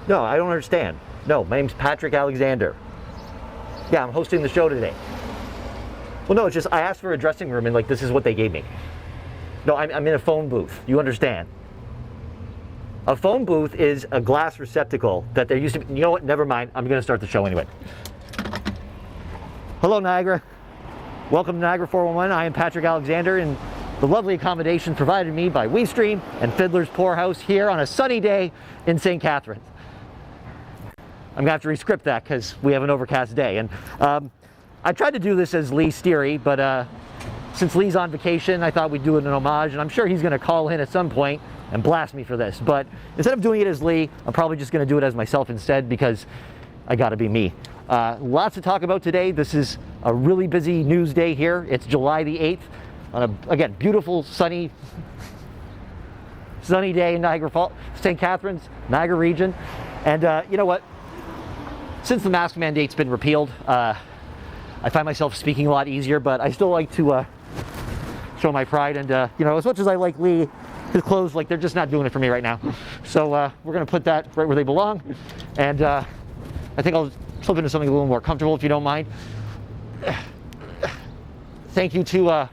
No, I don't understand. No, my name's Patrick Alexander. Yeah, I'm hosting the show today. Well, no, it's just I asked for a dressing room and like this is what they gave me. No, I'm in a phone booth. You understand? A phone booth is a glass receptacle that there used to be. You know what? Never mind. I'm going to start the show anyway. Hello, Niagara. Welcome to Niagara 411. I am Patrick Alexander, and the lovely accommodation provided me by WeeStream and Fiddler's Poorhouse here on a sunny day in St. Catharines. I'm going to have to re-script that because we have an overcast day. And I tried to do this as Lee Steery, but since Lee's on vacation, I thought we'd do it in homage, and I'm sure he's going to call in at some point and blast me for this. But instead of doing it as Lee, I'm probably just going to do it as myself instead because I got to be me. Lots to talk about today. This is a really busy news day here. It's July the 8th on a, again, beautiful, sunny day in Niagara Falls, St. Catharines, Niagara region. And you know what? Since the mask mandate's been repealed, I find myself speaking a lot easier, but I still like to show my pride. And you know, as much as I like Lee, his clothes, like, they're just not doing it for me right now. So we're going to put that right where they belong. And I think I'll slip into something a little more comfortable, if you don't mind. Thank you to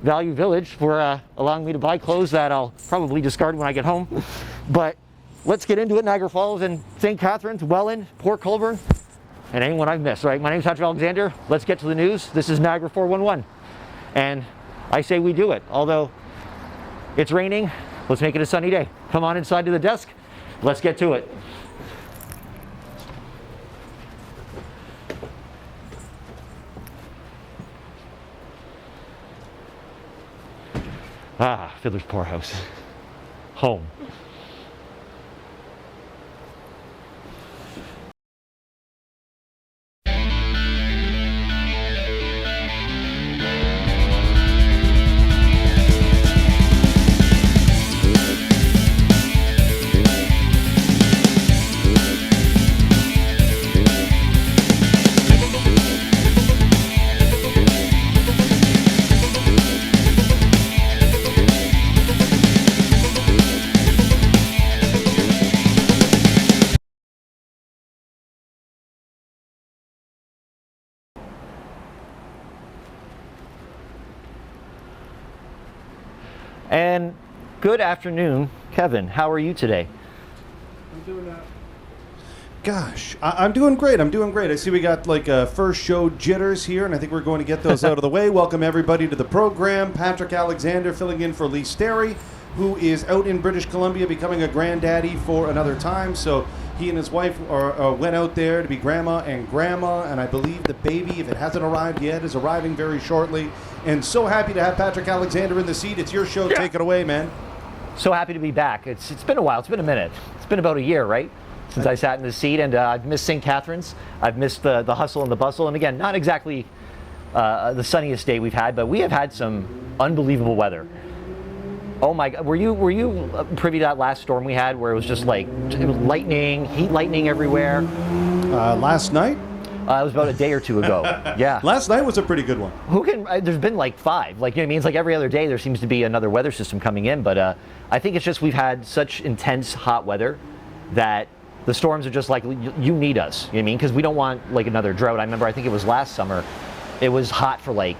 Value Village for allowing me to buy clothes that I'll probably discard when I get home. But let's get into it. Niagara Falls and St. Catharines, Welland, Port Colborne, and anyone I've missed, right? My name's Patrick Alexander. Let's get to the news. This is Niagara 411. And I say we do it. Although it's raining, let's make it a sunny day. Come on inside to the desk. Let's get to it. Ah, Fiddler's Poorhouse. Home. And good afternoon, Kevin. How are you today? I'm doing Gosh, I'm doing great. I'm doing great. I see we got like first show jitters here, and I think we're going to get those out of the way. Welcome everybody to the program. Patrick Alexander filling in for Lee Steery, who is out in British Columbia becoming a granddaddy for another time. So he and his wife went out there to be grandma, and I believe the baby, if it hasn't arrived yet, is arriving very shortly. And so happy to have Patrick Alexander in the seat. It's your show. Yeah. Take it away, man. So happy to be back. It's been a while. It's been a minute. It's been about a year, right? Since I sat in the seat, and I've missed St. Catharines. I've missed the hustle and the bustle. And again, not exactly the sunniest day we've had, but we have had some unbelievable weather. Oh my God, were you privy to that last storm we had where it was just like, it was lightning, heat lightning everywhere? Last night? It was about a day or two ago. Yeah. Last night was a pretty good one. There's been like 5. Like, you know what I mean? It's like every other day there seems to be another weather system coming in. But I think it's just we've had such intense hot weather that the storms are just like, you need us. You know what I mean? Because we don't want like another drought. I remember, I think it was last summer, it was hot for like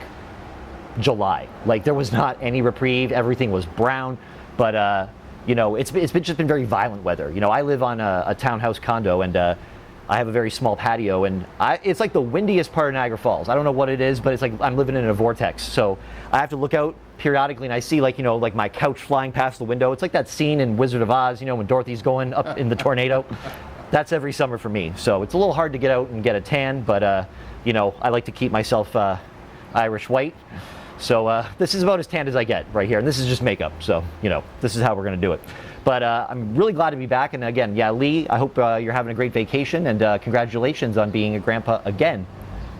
July. Like there was not any reprieve. Everything was brown. But you know, it's just been very violent weather. You know, I live on a townhouse condo, and I have a very small patio, and it's like the windiest part of Niagara Falls. I don't know what it is, but it's like I'm living in a vortex. So I have to look out periodically, and I see, like, you know, like my couch flying past the window. It's like that scene in Wizard of Oz, you know, when Dorothy's going up in the tornado. That's every summer for me. So it's a little hard to get out and get a tan, but you know, I like to keep myself Irish white. So this is about as tanned as I get right here, and this is just makeup. So, you know, this is how we're going to do it. But I'm really glad to be back. And again, yeah, Lee, I hope you're having a great vacation, and congratulations on being a grandpa again,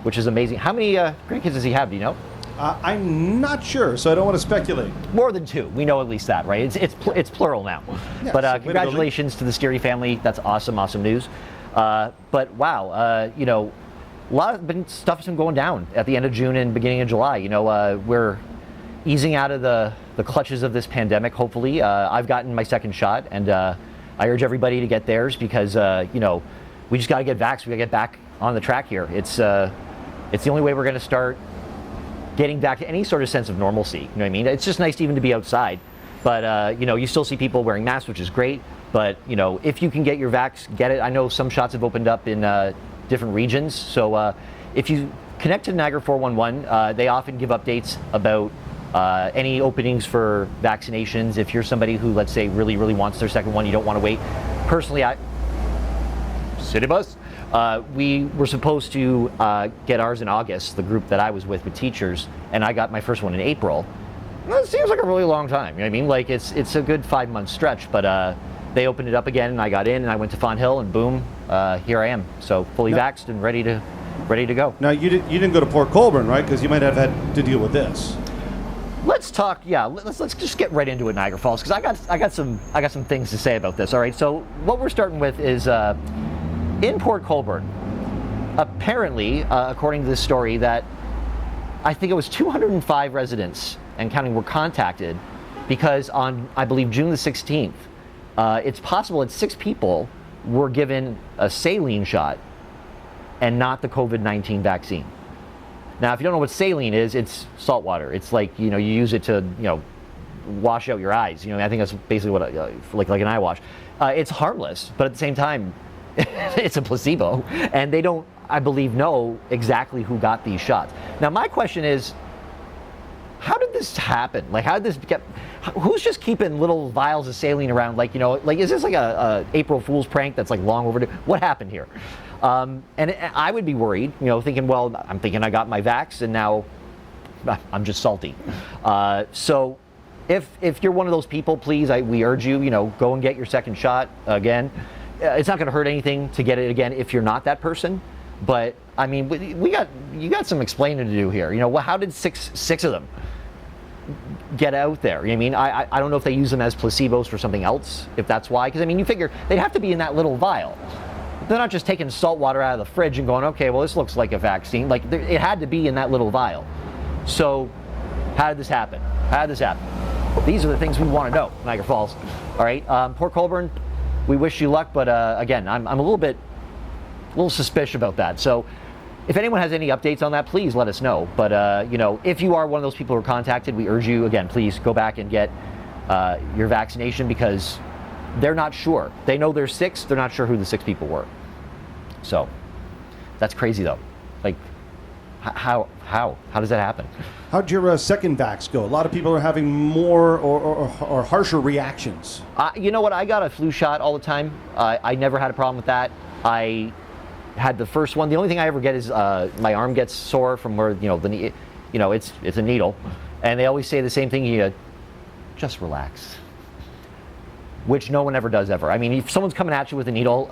which is amazing. How many grandkids does he have? Do you know? I'm not sure, so I don't want to speculate. More than 2. We know at least that, right? It's plural now. Yeah, but so congratulations to the Steery family. That's awesome news. But wow, you know, a lot of stuff's been going down at the end of June and beginning of July. You know, we're easing out of the clutches of this pandemic, hopefully. I've gotten my second shot, and I urge everybody to get theirs because, we just got to get vaxxed. We got to get back on the track here. It's the only way we're going to start getting back to any sort of sense of normalcy. You know what I mean? It's just nice even to be outside. But, you still see people wearing masks, which is great. But, if you can get your vax, get it. I know some shots have opened up in different regions. So if you connect to Niagara 411, they often give updates about any openings for vaccinations. If you're somebody who, let's say, really, really wants their second one, you don't want to wait. Personally, City Bus. We were supposed to get ours in August, the group that I was with teachers, and I got my first one in April. Well, it seems like a really long time. You know what I mean? Like it's a good 5-month stretch, but they opened it up again, and I got in, and I went to Font Hill, and boom, here I am. So fully vaxxed and ready to go. Now you didn't go to Port Colborne, right? Because you might have had to deal with this. Let's talk. Yeah, let's just get right into it, Niagara Falls, because I got some things to say about this. All right. So what we're starting with is. In Port Colborne, apparently, according to this story, that I think it was 205 residents and counting were contacted because on, I believe, June the 16th, it's possible that 6 people were given a saline shot and not the COVID-19 vaccine. Now, if you don't know what saline is, it's salt water. It's like, you use it to, wash out your eyes. I think that's basically what, like an eye wash. It's harmless, but at the same time, it's a placebo, and they don't, I believe, know exactly who got these shots. Now, my question is, how did this happen? Like, how did this get? Who's just keeping little vials of saline around? Like, is this like a April Fool's prank that's like long overdue? What happened here? And I would be worried, thinking, well, I'm thinking I got my vax, and now I'm just salty. So, if you're one of those people, please, we urge you, go and get your second shot again. It's not going to hurt anything to get it again if you're not that person, but I mean, you got some explaining to do here. How did six of them get out there? I mean, I don't know if they use them as placebos for something else, if that's why. Because I mean, you figure they'd have to be in that little vial. They're not just taking salt water out of the fridge and going, okay, well, this looks like a vaccine. Like it had to be in that little vial. So, how did this happen? These are the things we want to know, Niagara Falls. All right, Port Colborne. We wish you luck, but again, I'm a little suspicious about that. So, if anyone has any updates on that, please let us know. But if you are one of those people who are contacted, we urge you again, please go back and get your vaccination because they're not sure. They know there's 6, they're not sure who the 6 people were. So, that's crazy though. Like, how does that happen? How'd your second vax go? A lot of people are having more or harsher reactions. You know what? I got a flu shot all the time. I never had a problem with that. I had the first one. The only thing I ever get is my arm gets sore from where it's a needle, and they always say the same thing. You just relax, which no one ever does ever. I mean, if someone's coming at you with a needle,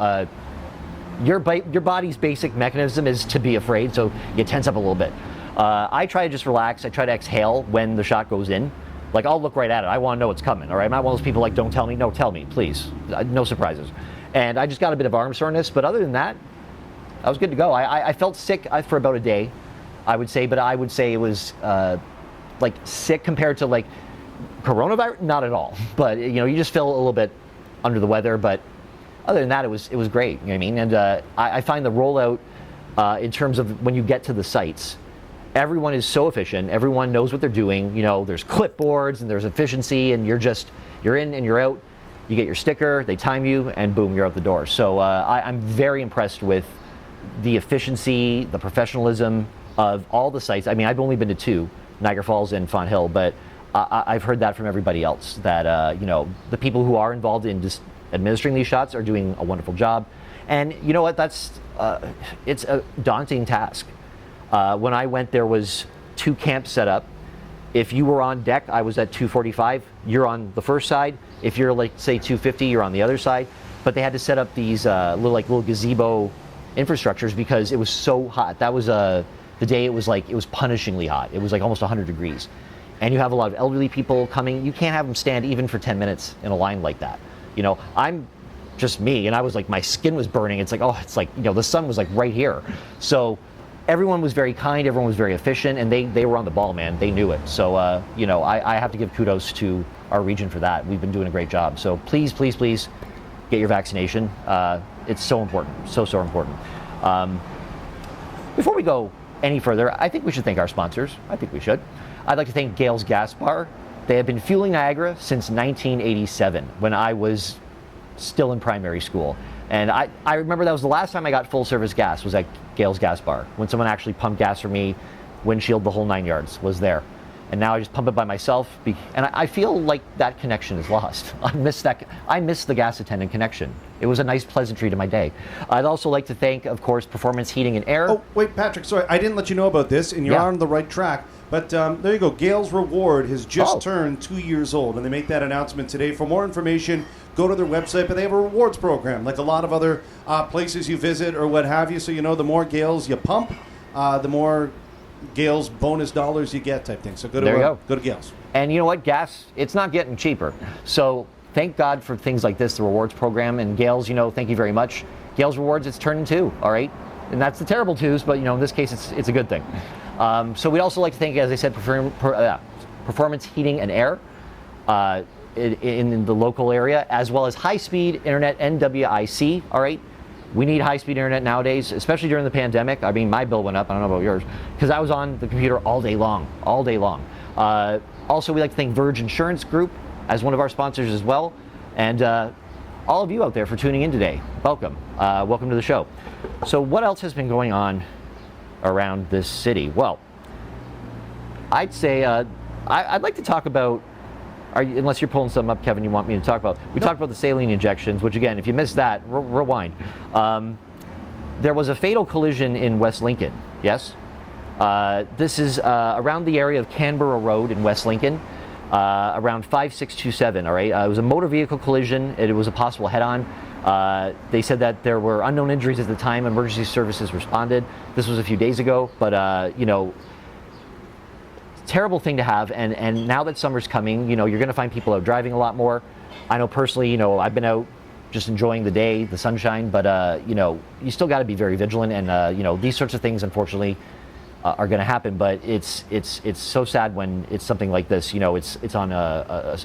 your body's basic mechanism is to be afraid, so you tense up a little bit. I try to just relax. I try to exhale when the shot goes in. Like, I'll look right at it. I want to know what's coming, all right? I'm not one of those people like, don't tell me. No, tell me, please. No surprises. And I just got a bit of arm soreness, but other than that, I was good to go. I felt sick for about a day, I would say, but I would say it was like sick compared to like coronavirus, not at all. But, you just feel a little bit under the weather, but other than that, it was great, you know what I mean? And I find the rollout in terms of when you get to the sites, everyone is so efficient. Everyone knows what they're doing. There's clipboards and there's efficiency, and you're in and you're out. You get your sticker, they time you, and boom, you're out the door. So I'm very impressed with the efficiency, the professionalism of all the sites. I mean, I've only been to 2, Niagara Falls and Font Hill, but I've heard that from everybody else, that the people who are involved in just administering these shots are doing a wonderful job. And you know what? It's a daunting task. When I went, there was 2 camps set up. If you were on deck, I was at 245. You're on the first side. If you're like, say, 250, you're on the other side. But they had to set up these little gazebo infrastructures because it was so hot. That was the day it was punishingly hot. It was like almost 100 degrees. And you have a lot of elderly people coming. You can't have them stand even for 10 minutes in a line like that. I'm just me, and I was like, my skin was burning. It's like, the sun was like right here. So everyone was very kind, everyone was very efficient, and they were on the ball, man. They knew it. So, I have to give kudos to our region for that. We've been doing a great job. So please, please, please get your vaccination. It's so important, so important. Before we go any further, I think we should thank our sponsors. I think we should. I'd like to thank Gale's Gas Bar. They have been fueling Niagara since 1987, when I was still in primary school. And I remember that was the last time I got full service gas, was at Gale's Gas Bar, when someone actually pumped gas for me, windshield, the whole 9 yards was there. And now I just pump it by myself, and I feel like that connection is lost. I miss the gas attendant connection. It was a nice pleasantry to my day. I'd also like to thank, of course, Performance Heating and Air. Oh, wait, Patrick, sorry, I didn't let you know about this, and you're on the right track. But there you go. Gale's Reward has just turned 2 years old, and they make that announcement today. For more information, go to their website, but they have a rewards program, like a lot of other places you visit or what have you. So, you know, the more Gale's you pump, the more Gale's bonus dollars you get, type thing. So go to Gale's. And you know what? Gas, it's not getting cheaper. So thank God for things like this, the rewards program. And Gale's, you know, thank you very much. Gale's Rewards, it's turning 2, all right? And that's the terrible 2s, but, you know, in this case, it's a good thing. So we'd also like to thank, as I said, Performance Heating and Air in the local area, as well as High Speed Internet, NWIC, all right? We need high-speed internet nowadays, especially during the pandemic. I mean, my bill went up. I don't know about yours, because I was on the computer all day long. Also, we'd like to thank Verge Insurance Group as one of our sponsors as well. And all of you out there for tuning in today. Welcome. Welcome to the show. So what else has been going on around this city? Well, I'd say I'd like to talk about, unless you're pulling something up, Kevin, you want me to talk about. We talked about the saline injections, which again, if you missed that, rewind. There was a fatal collision in West Lincoln, yes? This is around the area of Canberra Road in West Lincoln, around 5627, all right? It was a motor vehicle collision. It was a possible head-on. They said that there were unknown injuries at the time. Emergency services responded. This was a few days ago, but you know, terrible thing to have, and now that summer's coming, you know, you're going to find people out driving a lot more. I know personally, you know, I've been out just enjoying the day, the sunshine, but you know, you still got to be very vigilant, and you know, these sorts of things unfortunately are going to happen. But it's so sad when it's something like this. You know, it's on a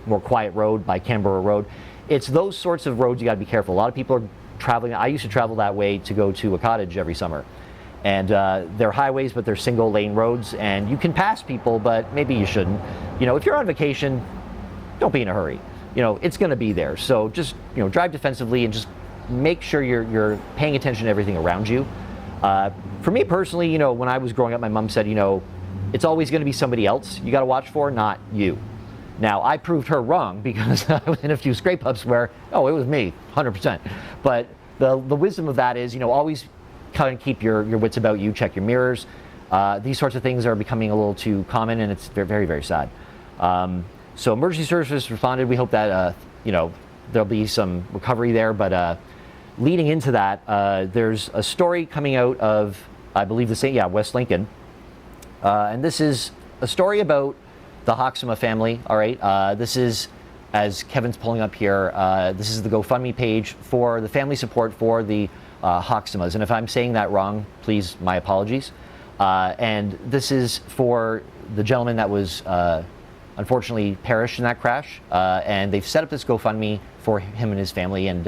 more quiet road by Canberra Road. It's those sorts of roads you got to be careful. A lot of people are traveling. I used to travel that way to go to a cottage every summer. And they're highways, but they're single lane roads, and you can pass people, but maybe you shouldn't. You know, if you're on vacation, don't be in a hurry. You know, it's going to be there. So just, you know, drive defensively and just make sure you're paying attention to everything around you. For me personally, you know, when I was growing up, my mom said, you know, it's always going to be somebody else you got to watch for, not you. Now, I proved her wrong, because I was in a few scrape-ups where, oh, it was me, 100%. But the wisdom of that is, you know, always kind of keep your wits about you, check your mirrors. These sorts of things are becoming a little too common, and it's very, very sad. So emergency services responded. We hope that, you know, there'll be some recovery there. But leading into that, there's a story coming out of, I believe, West Lincoln. And this is a story about the Hoxima family, all right? This is, as Kevin's pulling up here, this is the GoFundMe page for the family support for the Hoximas, and if I'm saying that wrong, please, my apologies. And this is for the gentleman that was unfortunately perished in that crash, and they've set up this GoFundMe for him and his family, and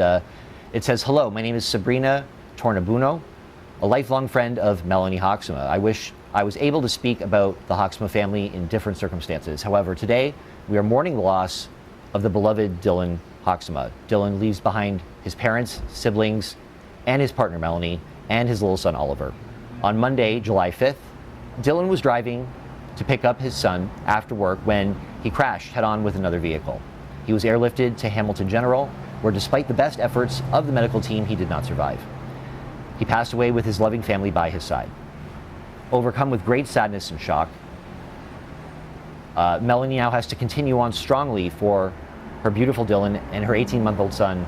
it says, "Hello, my name is Sabrina Tornabuno, a lifelong friend of Melanie Hoxima. I wish I was able to speak about the Hoxima family in different circumstances. However, today we are mourning the loss of the beloved Dylan Hoxima. Dylan leaves behind his parents, siblings, and his partner Melanie, and his little son Oliver. On Monday, July 5th, Dylan was driving to pick up his son after work when he crashed head-on with another vehicle. He was airlifted to Hamilton General, where despite the best efforts of the medical team, he did not survive. He passed away with his loving family by his side. Overcome with great sadness and shock, Melanie now has to continue on strongly for her beautiful Dylan and her 18-month-old son,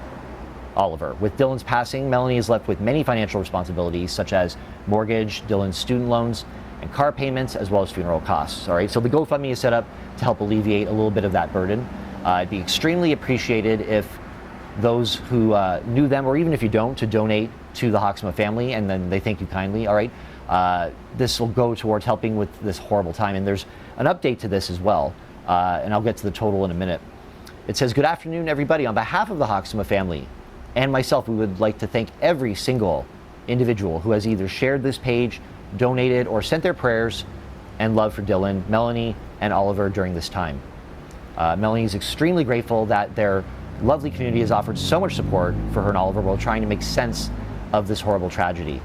Oliver. With Dylan's passing, Melanie is left with many financial responsibilities, such as mortgage, Dylan's student loans, and car payments, as well as funeral costs. All right, so the GoFundMe is set up to help alleviate a little bit of that burden. It'd be extremely appreciated if those who knew them, or even if you don't, to donate to the Hoxima family, and then they thank you kindly. All right, this will go towards helping with this horrible time, and there's an update to this as well, and I'll get to the total in a minute. It says, "Good afternoon, everybody. On behalf of the Hoxma family and myself, we would like to thank every single individual who has either shared this page, donated, or sent their prayers and love for Dylan, Melanie, and Oliver during this time. Melanie is extremely grateful that their lovely community has offered so much support for her and Oliver while trying to make sense of this horrible tragedy.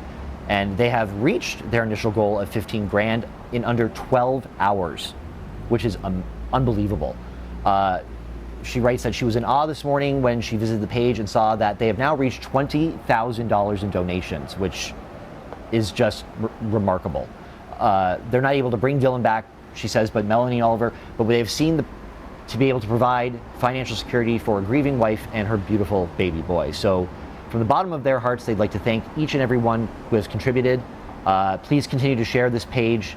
And they have reached their initial goal of 15 grand in under 12 hours, which is unbelievable." She writes that she was in awe this morning when she visited the page and saw that they have now reached $20,000 in donations, which is just remarkable. They're not able to bring Dylan back, she says, but Melanie and Oliver, but they've seen to be able to provide financial security for a grieving wife and her beautiful baby boy. So from the bottom of their hearts, they'd like to thank each and every one who has contributed. Please continue to share this page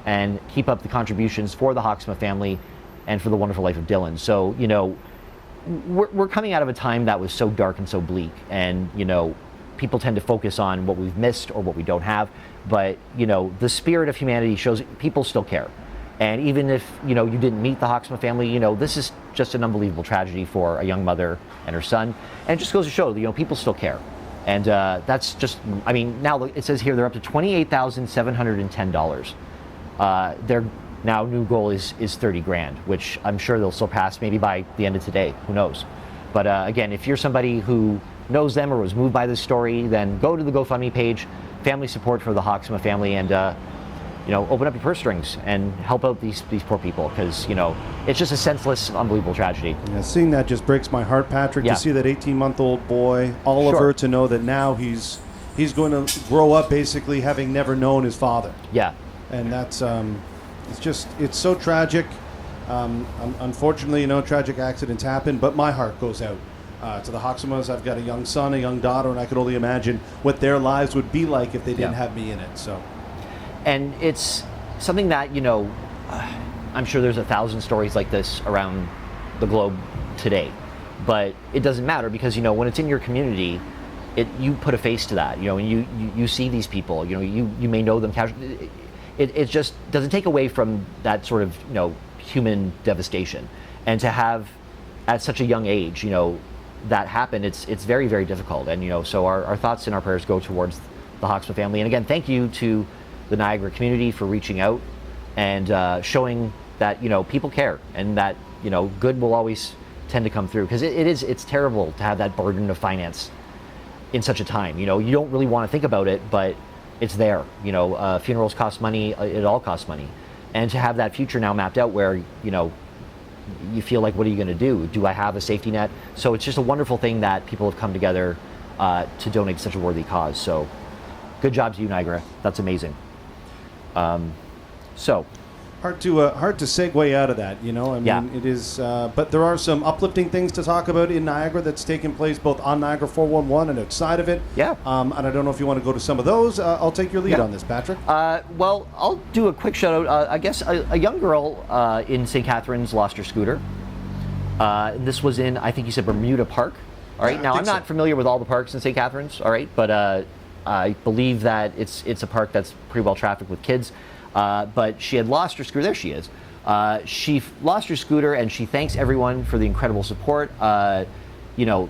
and keep up the contributions for the Hoxma family and for the wonderful life of Dylan. So, you know, we're coming out of a time that was so dark and so bleak, and, you know, people tend to focus on what we've missed or what we don't have, but, you know, the spirit of humanity shows people still care. And even if, you know, you didn't meet the Hoxma family, you know, this is just an unbelievable tragedy for a young mother and her son. And it just goes to show, you know, people still care. And that's just, I mean, now it says here they're up to $28,710. Their now new goal is 30 grand, which I'm sure they'll surpass maybe by the end of today. Who knows? But again, if you're somebody who knows them or was moved by this story, then go to the GoFundMe page, family support for the Hoxma family, and you know, open up your purse strings and help out these poor people, because, you know, it's just a senseless, unbelievable tragedy. Yeah, seeing that just breaks my heart, Patrick. Yeah. To see that 18-month-old boy, Oliver, Sure. to know that now he's going to grow up basically having never known his father. Yeah. And that's it's so tragic. Unfortunately, you know, tragic accidents happen, but my heart goes out to the Hoxmas. I've got a young son, a young daughter, and I could only imagine what their lives would be like if they didn't have me in it. So. And it's something that, you know, I'm sure there's 1,000 stories like this around the globe today, but it doesn't matter, because, you know, when it's in your community, you put a face to that, you know, and you see these people, you know, you may know them casually. It just doesn't take away from that sort of, you know, human devastation. And to have at such a young age, you know, that happen, it's very, very difficult. And, you know, so our thoughts and our prayers go towards the Hoxma family. And again, thank you to the Niagara community for reaching out and showing that, you know, people care, and that, you know, good will always tend to come through, because it's terrible to have that burden of finance in such a time. You know, you don't really want to think about it, but it's there. You know, funerals cost money, it all costs money. And to have that future now mapped out where, you know, you feel like, what are you going to do? Do I have a safety net? So it's just a wonderful thing that people have come together to donate to such a worthy cause. So good job to you, Niagara. That's amazing. So hard to segue out of that, you know. I mean, it is, but there are some uplifting things to talk about in Niagara that's taken place both on Niagara 411 and outside of it. Yeah. And I don't know if you want to go to some of those. I'll take your lead on this, Patrick. Well, I'll do a quick shout out. I guess a young girl in St. Catharines lost her scooter. This was in, I think you said, Bermuda Park. All right. Now, I'm not familiar with all the parks in St. Catharines. All right, but I believe that it's a park that's pretty well trafficked with kids. But she had lost her scooter. There she is. She lost her scooter, and she thanks everyone for the incredible support. You know,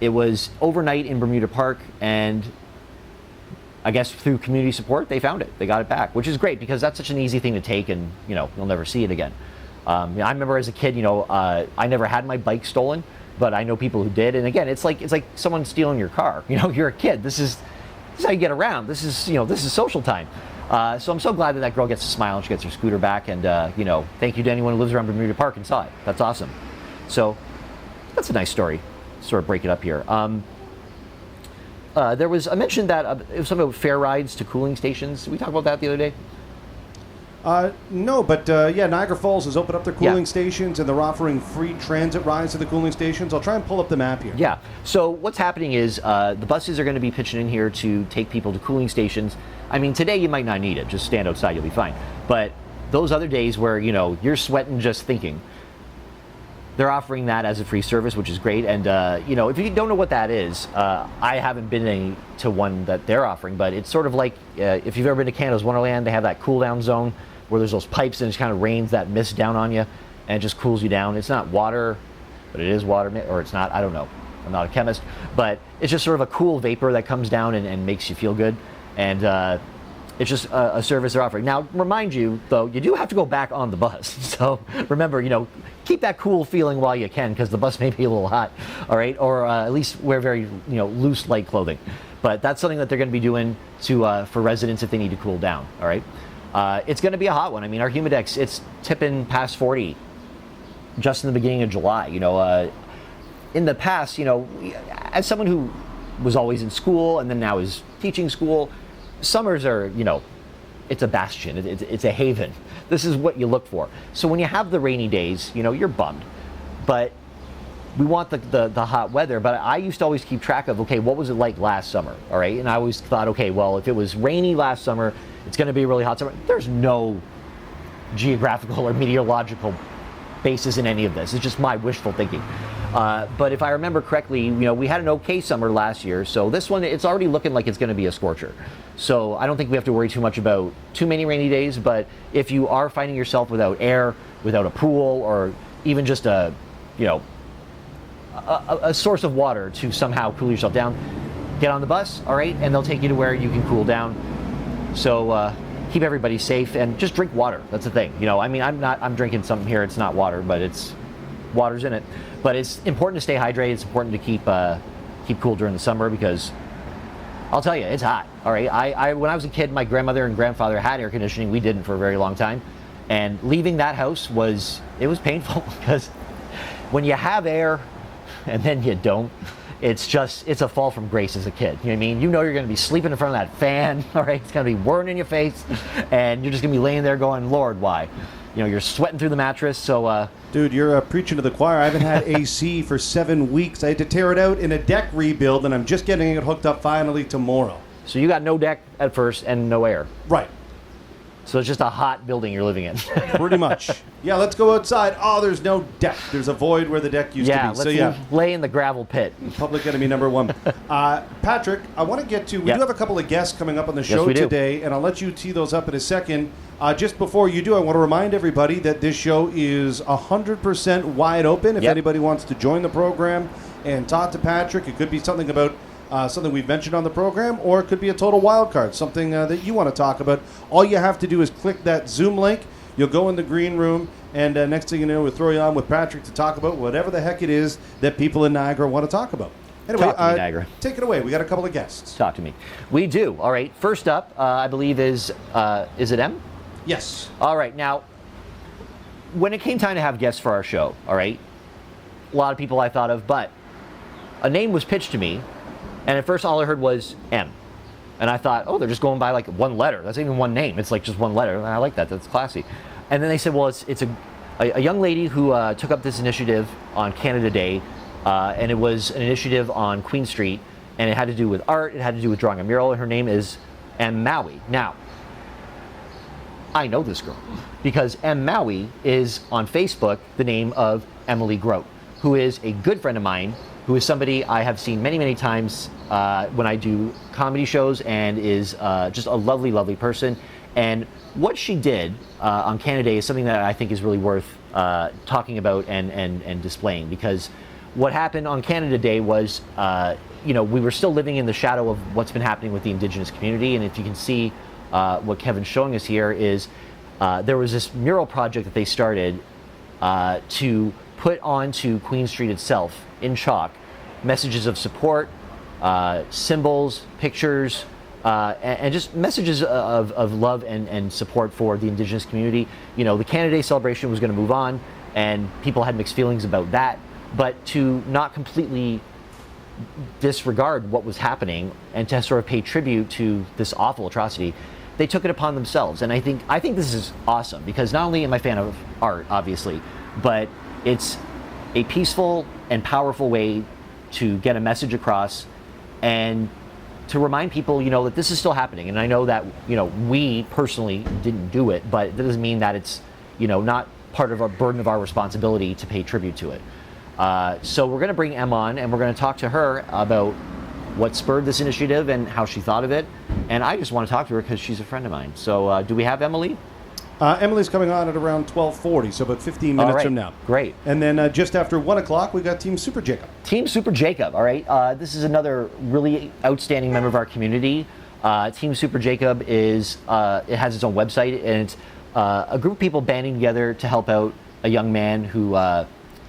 it was overnight in Bermuda Park, and I guess through community support, they found it. They got it back, which is great, because that's such an easy thing to take, and, you know, you'll never see it again. I remember as a kid, you know, I never had my bike stolen, but I know people who did. And again, it's like someone stealing your car. You know, you're a kid. This is how you get around. This is social time. So I'm so glad that girl gets to smile and she gets her scooter back. And, you know, thank you to anyone who lives around Bermuda Park and saw it. That's awesome. So that's a nice story. Sort of break it up here. There was, I mentioned that it was something about fair rides to cooling stations. Did we talk about that the other day? No, but yeah, Niagara Falls has opened up their cooling stations, and they're offering free transit rides to the cooling stations. I'll try and pull up the map here. Yeah. So what's happening is the buses are going to be pitching in here to take people to cooling stations. I mean, today you might not need it. Just stand outside, you'll be fine. But those other days where, you know, you're sweating just thinking, they're offering that as a free service, which is great. And, you know, if you don't know what that is, I haven't been to one that they're offering, but it's sort of like if you've ever been to Canada's Wonderland, they have that cool down zone where there's those pipes and it just kind of rains that mist down on you and it just cools you down. It's not water but it is water, or it's not. I don't know. I'm not a chemist, but it's just sort of a cool vapor that comes down and makes you feel good. And it's just a service they're offering. Now, remind you, though, you do have to go back on the bus. So remember, keep that cool feeling while you can, because the bus may be a little hot, all right? Or at least wear very, loose, light clothing. But that's something that they're going to be doing for residents if they need to cool down, all right? It's going to be a hot one. I mean, our humidex, it's tipping past 40 just in the beginning of July. In the past, as someone who was always in school and then now is teaching school, summers are, it's a bastion, it's a haven. This is what you look for. So when you have the rainy days, you're bummed. But we want the hot weather. But I used to always keep track of, okay, what was it like last summer, all right? And I always thought, okay, well, if it was rainy last summer, it's going to be a really hot summer. There's no geographical or meteorological basis in any of this. It's just my wishful thinking. But if I remember correctly, we had an okay summer last year. So this one, it's already looking like it's going to be a scorcher. So I don't think we have to worry too much about too many rainy days. But if you are finding yourself without air, without a pool, or even just a source of water to somehow cool yourself down, get on the bus, all right? And they'll take you to where you can cool down. So keep everybody safe and just drink water. That's the thing. I'm drinking something here. It's not water, but water's in it. But it's important to stay hydrated. It's important to keep cool during the summer, because I'll tell you, it's hot. All right. When I was a kid, my grandmother and grandfather had air conditioning. We didn't for a very long time. And leaving that house was painful, because when you have air and then you don't, it's a fall from grace as a kid. You know what I mean? You're going to be sleeping in front of that fan, all right? It's going to be whirring in your face, and you're just going to be laying there going, Lord, why? You're sweating through the mattress, so... Dude, you're preaching to the choir. I haven't had AC for 7 weeks. I had to tear it out in a deck rebuild, and I'm just getting it hooked up finally tomorrow. So you got no deck at first and no air. Right. So it's just a hot building you're living in. Pretty much. Yeah, let's go outside. Oh, there's no deck. There's a void where the deck used to be. Let's lay in the gravel pit. Public enemy number one. Patrick, I want to get to... We do have a couple of guests coming up on the show today, and I'll let you tee those up in a second. Just before you do, I want to remind everybody that this show is 100% wide open. If anybody wants to join the program and talk to Patrick, it could be something about something we've mentioned on the program, or it could be a total wild card, something that you want to talk about. All you have to do is click that Zoom link. You'll go in the green room, and next thing you know, we'll throw you on with Patrick to talk about whatever the heck it is that people in Niagara want to talk about. Anyway, talk to me, Niagara. Take it away. We got a couple of guests. Talk to me. We do. All right. First up, I believe is it M? Yes. All right. Now, when it came time to have guests for our show, all right, a lot of people I thought of, but a name was pitched to me, and at first all I heard was M. And I thought, oh, they're just going by like one letter. That's even one name. It's like just one letter. And I like that. That's classy. And then they said, well, it's a young lady who took up this initiative on Canada Day, and it was an initiative on Queen Street, and it had to do with art. It had to do with drawing a mural, and her name is M. Maui. Now, I know this girl because M. Maui is on Facebook the name of Emily Groat, who is a good friend of mine, who is somebody I have seen many, many times when I do comedy shows, and is just a lovely, lovely person. And what she did on Canada Day is something that I think is really worth talking about and displaying, because what happened on Canada Day was, we were still living in the shadow of what's been happening with the indigenous community. And if you can see what Kevin's showing us here is there was this mural project that they started to put onto Queen Street itself in chalk messages of support, symbols, pictures, and just messages of love and support for the indigenous community. The Canada Day celebration was going to move on, and people had mixed feelings about that, but to not completely disregard what was happening and to sort of pay tribute to this awful atrocity, they took it upon themselves. And I think this is awesome, because not only am I a fan of art, obviously, but it's a peaceful and powerful way to get a message across and to remind people, that this is still happening. And I know that, we personally didn't do it, but that doesn't mean that it's, not part of our burden of our responsibility to pay tribute to it. So we're going to bring Em on, and we're going to talk to her about what spurred this initiative and how she thought of it. And I just want to talk to her because she's a friend of mine. So do we have Emily? Emily's coming on at around 12:40, so about 15 minutes from now. Great. And then just after 1 o'clock, we got Team Super Jacob. Team Super Jacob, all right. This is another really outstanding member of our community. Team Super Jacob is, it has its own website, and it's a group of people banding together to help out a young man who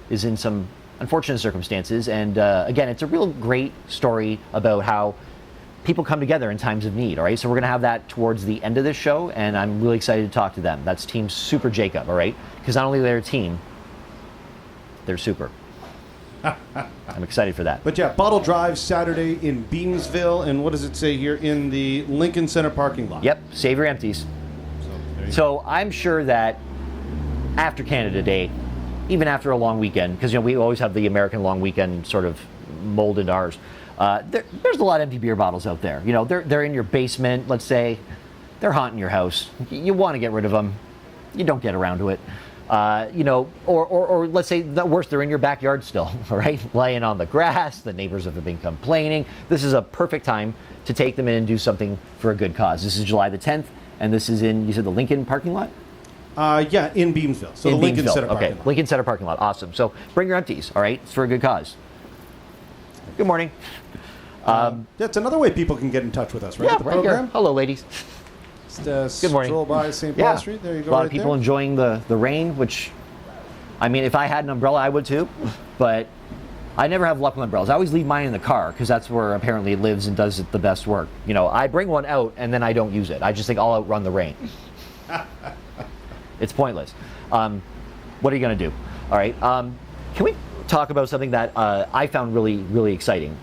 is in some unfortunate circumstances. And again, it's a real great story about how people come together in times of need, all right? So we're going to have that towards the end of this show, and I'm really excited to talk to them. That's Team Super Jacob, all right? Because not only they're a team, they're super. I'm excited for that. But yeah, Bottle Drive Saturday in Beamsville, and what does it say here? In the Lincoln Center parking lot. Yep, save your empties. So I'm sure that after Canada Day, even after a long weekend, because we always have the American long weekend sort of molded ours, there's a lot of empty beer bottles out there. They're in your basement, let's say. They're haunting your house. You want to get rid of them. You don't get around to it. Or let's say the worst, they're in your backyard still, all right? Laying on the grass, the neighbors have been complaining. This is a perfect time to take them in and do something for a good cause. This is July the 10th, and this is in, you said the Lincoln parking lot? Yeah, in Beamsville. So in the Lincoln Beamsville. Center parking lot. Lincoln Center parking lot, awesome. So bring your empties, all right? It's for a good cause. Good morning. That's another way people can get in touch with us, right? Yeah, The right program. here. Hello, ladies. Just, Good morning. Stroll by St. Paul Street. There you go. A lot of people enjoying the rain, which, I mean, if I had an umbrella, I would too. But I never have luck with umbrellas. I always leave mine in the car because that's where apparently it lives and does the best work. I bring one out and then I don't use it. I just think I'll outrun the rain. It's pointless. What are you going to do? All right. Can we talk about something that I found really, really exciting?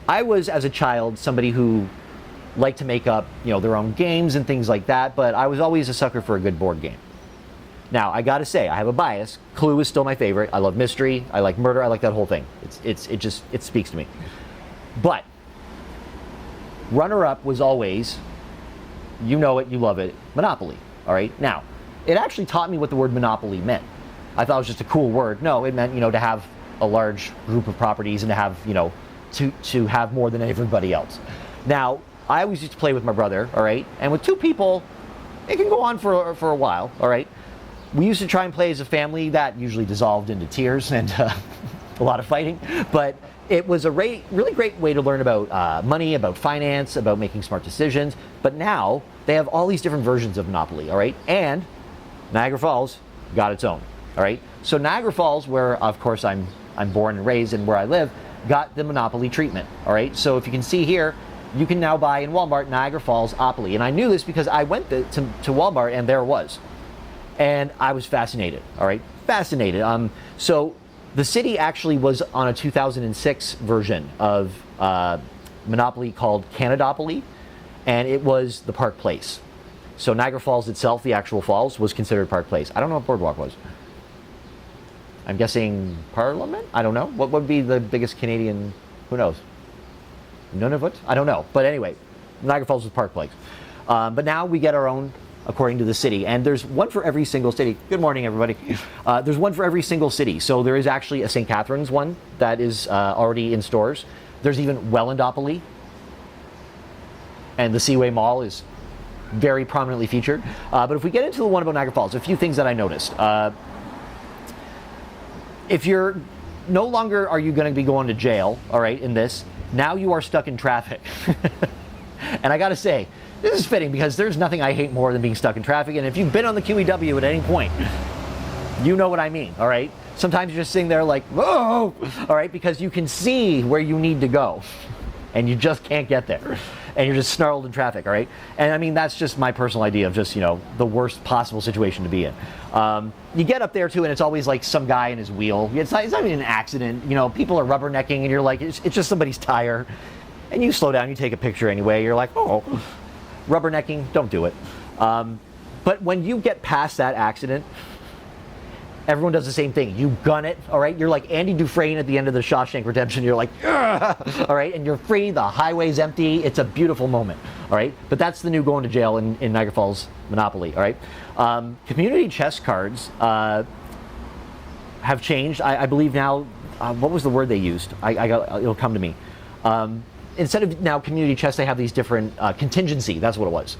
I was, as a child, somebody who liked to make up, their own games and things like that, but I was always a sucker for a good board game. Now, I gotta say, I have a bias. Clue is still my favorite. I love mystery. I like murder. I like that whole thing. It speaks to me. But runner-up was always, you know it, you love it, Monopoly. All right. Now, it actually taught me what the word monopoly meant. I thought it was just a cool word. No, it meant, to have a large group of properties and to have, to have more than everybody else. Now, I always used to play with my brother, all right? And with two people, it can go on for a while, all right? We used to try and play as a family. That usually dissolved into tears and a lot of fighting. But it was a really great way to learn about money, about finance, about making smart decisions. But now they have all these different versions of Monopoly, all right? And Niagara Falls got its own, all right? So Niagara Falls, where of course I'm born and raised and where I live, got the Monopoly treatment, all right? So if you can see here, you can now buy in Walmart Niagara Falls Opoly. And I knew this because I went to Walmart and there it was. And I was fascinated, all right? Fascinated. So the city actually was on a 2006 version of Monopoly called Canadopoly, and it was the Park Place. So Niagara Falls itself, the actual falls, was considered Park Place. I don't know what Boardwalk was. I'm guessing Parliament? I don't know. What would be the biggest Canadian, who knows? Nunavut? I don't know. But anyway, Niagara Falls was Park Place. But now we get our own according to the city. And there's one for every single city. Good morning, everybody. There's one for every single city. So there is actually a St. Catharines one that is already in stores. There's even Wellandopoly. And the Seaway Mall is very prominently featured. But if we get into the one about Niagara Falls, a few things that I noticed. If you're no longer are you going to be going to jail, all right, in this, now you are stuck in traffic. And I got to say, this is fitting because there's nothing I hate more than being stuck in traffic. And if you've been on the QEW at any point, you know what I mean, all right? Sometimes you're just sitting there like, whoa, all right, because you can see where you need to go and you just can't get there. And you're just snarled in traffic, all right? And I mean, that's just my personal idea of just, the worst possible situation to be in. You get up there too, and it's always like some guy in his wheel. It's not even an accident. People are rubbernecking, and you're like, it's just somebody's tire. And you slow down, you take a picture anyway. You're like, oh, rubbernecking, don't do it. But when you get past that accident, everyone does the same thing. You gun it, all right? You're like Andy Dufresne at the end of the Shawshank Redemption. You're like, ugh! All right? And you're free. The highway's empty. It's a beautiful moment, all right? But that's the new going to jail in Niagara Falls Monopoly, all right? Community chess cards have changed. I believe now, what was the word they used? It'll come to me. Instead of now community chess, they have these different contingency. That's what it was.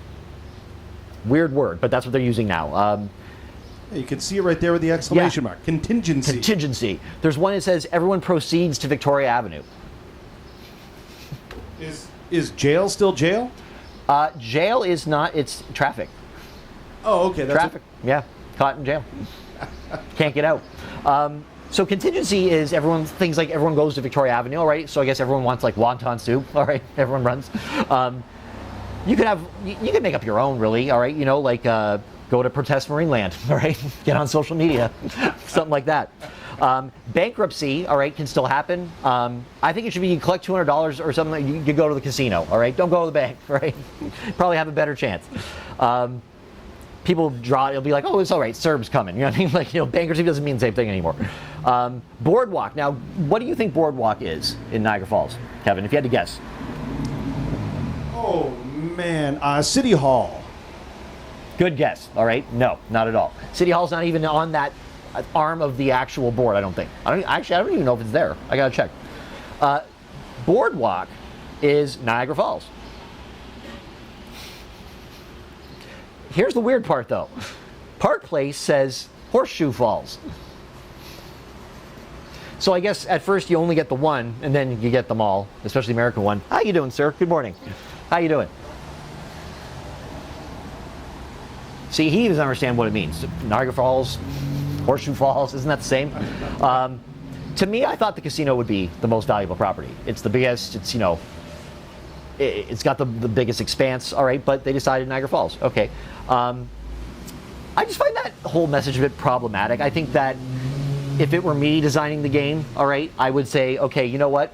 Weird word, but that's what they're using now. You can see it right there with the exclamation mark. Contingency. Contingency. There's one that says everyone proceeds to Victoria Avenue. Is jail still jail? Jail is not. It's traffic. Oh, okay. That's Traffic. Yeah. Caught in jail. Can't get out. So contingency is things like everyone goes to Victoria Avenue, all right? So I guess everyone wants like wonton soup, all right? Everyone runs. You can make up your own, really, all right? You know, like go to Protest Marineland, all right? Get on social media, something like that. Bankruptcy, all right, can still happen. I think it should be you collect $200 or something. You go to the casino, all right? Don't go to the bank, right? Probably have a better chance. People draw, it'll be like, oh, it's all right, Serb's coming. You know what I mean? Like, you know, bankruptcy doesn't mean the same thing anymore. Boardwalk. Now, what do you think Boardwalk is in Niagara Falls, Kevin, if you had to guess? Oh, man. City Hall. Good guess, all right? No, not at all. City Hall's not even on that arm of the actual board, I don't think. I don't even know if it's there. I gotta check. Boardwalk is Niagara Falls. Here's the weird part, though. Park Place says Horseshoe Falls. So I guess at first you only get the one, and then you get them all, especially the American one. How you doing, sir? Good morning. How you doing? See, he doesn't understand what it means. Niagara Falls, Horseshoe Falls, isn't that the same? To me, I thought the casino would be the most valuable property. It's the biggest, it's, you know, it's got the biggest expanse, all right, but they decided Niagara Falls. Okay. I just find that whole message a bit problematic. I think that if it were me designing the game, all right, I would say, okay, you know what?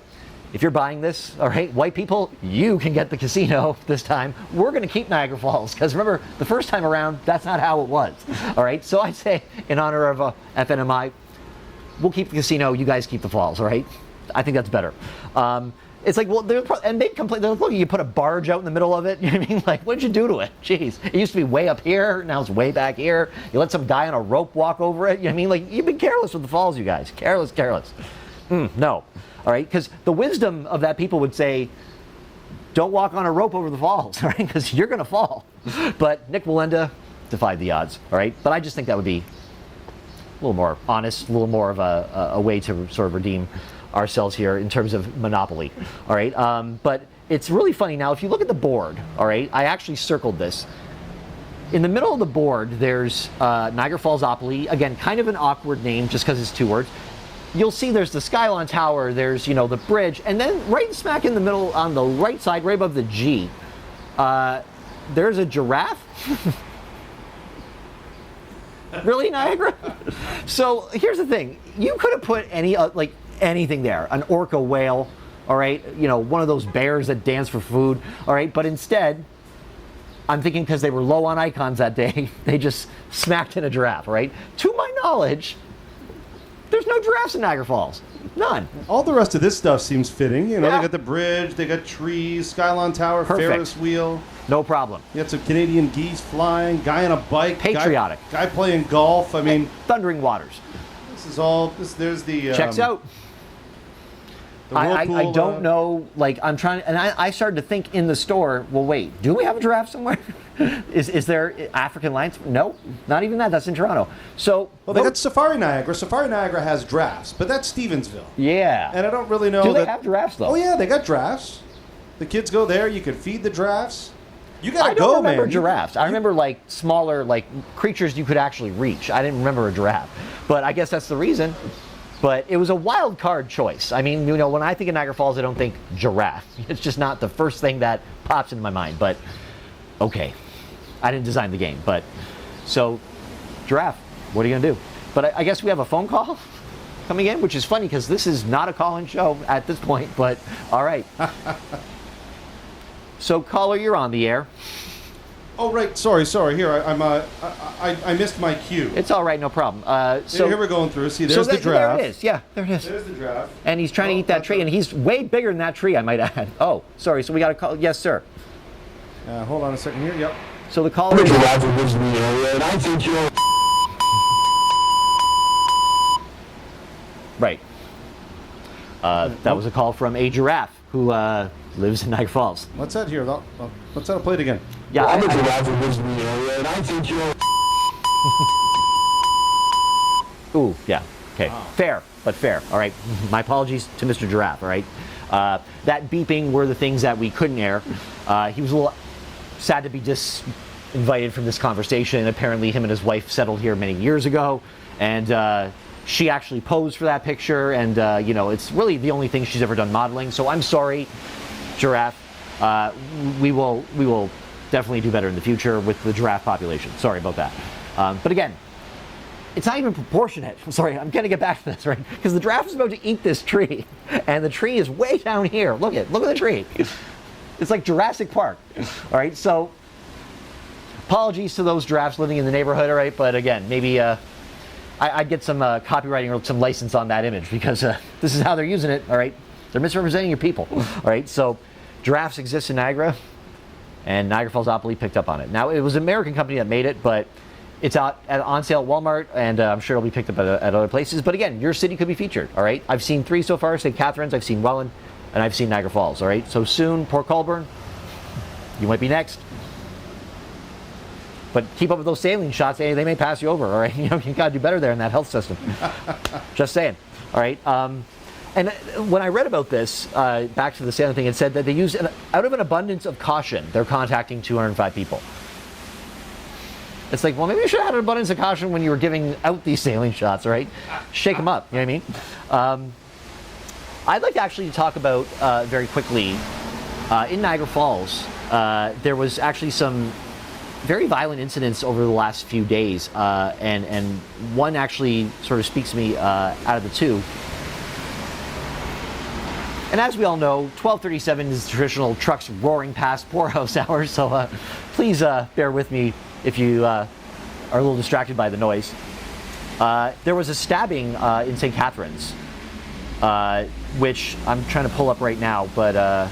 If you're buying this, all right, white people, you can get the casino this time. We're going to keep Niagara Falls, because remember, the first time around, that's not how it was, all right? So I say, in honor of FNMI, we'll keep the casino, you guys keep the falls, all right? I think that's better. It's like, well, and they complain, they're like, look, you put a barge out in the middle of it, you know what I mean? Like, what did you do to it? Jeez, it used to be way up here, now it's way back here. You let some guy on a rope walk over it, you know what I mean? Like, you've been careless with the falls, you guys. Careless. No. All right, because the wisdom of that people would say, don't walk on a rope over the falls, all right, because you're going to fall. But Nick Walenda defied the odds, all right? But I just think that would be a little more honest, a little more of a way to sort of redeem ourselves here in terms of monopoly, all right? But it's really funny. Now, if you look at the board, all right, I actually circled this. In the middle of the board, there's Niagara Falls-opoly. Again, kind of an awkward name just because it's two words. You'll see there's the Skyline Tower, there's, you know, the bridge, and then right smack in the middle on the right side, right above the G, there's a giraffe. Really, Niagara? So here's the thing. You could have put anything there, an orca whale, all right, you know, one of those bears that dance for food, all right, but instead, I'm thinking because they were low on icons that day, they just smacked in a giraffe, all right? To my knowledge, there's no giraffes in Niagara Falls. None. All the rest of this stuff seems fitting. You know, They got the bridge, they got trees, Skyline Tower, Perfect. Ferris wheel. No problem. You got some Canadian geese flying, guy on a bike. Patriotic. Guy playing golf. I mean, Thundering Waters. this is all, there's the... Checks out. whirlpool, I don't know, like, I'm trying, and I started to think in the store, well, wait, do we have a giraffe somewhere? Is there African lions? No, not even that. That's in Toronto. So, well, they got Safari Niagara. Safari Niagara has giraffes, but that's Stevensville. Yeah. And I don't really know Do they have giraffes, though? Oh, yeah, they got giraffes. The kids go there. You can feed the giraffes. You gotta I don't go, man. remember giraffes. I remember, like, smaller, like, creatures you could actually reach. I didn't remember a giraffe. But I guess that's the reason. But it was a wild card choice. I mean, you know, when I think of Niagara Falls, I don't think giraffe. It's just not the first thing that pops into my mind. But, okay. I didn't design the game. But, so, giraffe. What are you going to do? But I guess we have a phone call coming in, which is funny because this is not a call-in show at this point. But, all right. So, caller, you're on the air. Oh, right. Sorry. Here, I missed my cue. It's all right, no problem. So here we're going through. See, there's the giraffe. There it is. Yeah, there it is. There's the giraffe. And he's trying to eat that tree, and he's way bigger than that tree, I might add. Oh, sorry. So we got to call. Yes, sir. Hold on a second here. Yep. So the caller. Right. That was a call from a giraffe who lives in Niagara Falls. What's that here? Let's have a play it again. Yeah, I'm a giraffe who lives in the area, and I think you're. Ooh, yeah. Okay. Wow. Fair, but fair. All right. My apologies to Mr. Giraffe. All right. That beeping were the things that we couldn't air. He was a little sad to be disinvited from this conversation. Apparently, him and his wife settled here many years ago, and she actually posed for that picture. And you know, it's really the only thing she's ever done modeling. So I'm sorry, Giraffe. We will definitely do better in the future with the giraffe population. Sorry about that. But again, it's not even proportionate. I'm sorry, I'm gonna get back to this, right? Because the giraffe is about to eat this tree, and the tree is way down here. Look at the tree. It's like Jurassic Park. All right, so apologies to those giraffes living in the neighborhood. All right, but again, maybe I'd get some copywriting or some license on that image, because this is how they're using it. All right, they're misrepresenting your people. All right, so giraffes exist in Niagara, and Niagara Falls picked up on it. Now, it was an American company that made it, but it's out on sale at Walmart, and I'm sure it'll be picked up at other places. But again, your city could be featured, all right? I've seen 3 so far, St. Catharines, I've seen Welland, and I've seen Niagara Falls, all right? So soon, Port Colborne, you might be next. But keep up with those saline shots, they may pass you over, all right? You know, you gotta do better there in that health system. Just saying, all right? And when I read about this, back to the saline thing, it said that they used, out of an abundance of caution, they're contacting 205 people. It's like, well, maybe you should have had an abundance of caution when you were giving out these saline shots, right? Shake them up, you know what I mean? I'd like to actually talk about, very quickly, in Niagara Falls, there was actually some very violent incidents over the last few days, and one actually sort of speaks to me out of the two. And as we all know, 12:37 is traditional trucks roaring past poorhouse hours, so please bear with me if you are a little distracted by the noise. There was a stabbing in St. Catharines, which I'm trying to pull up right now, but...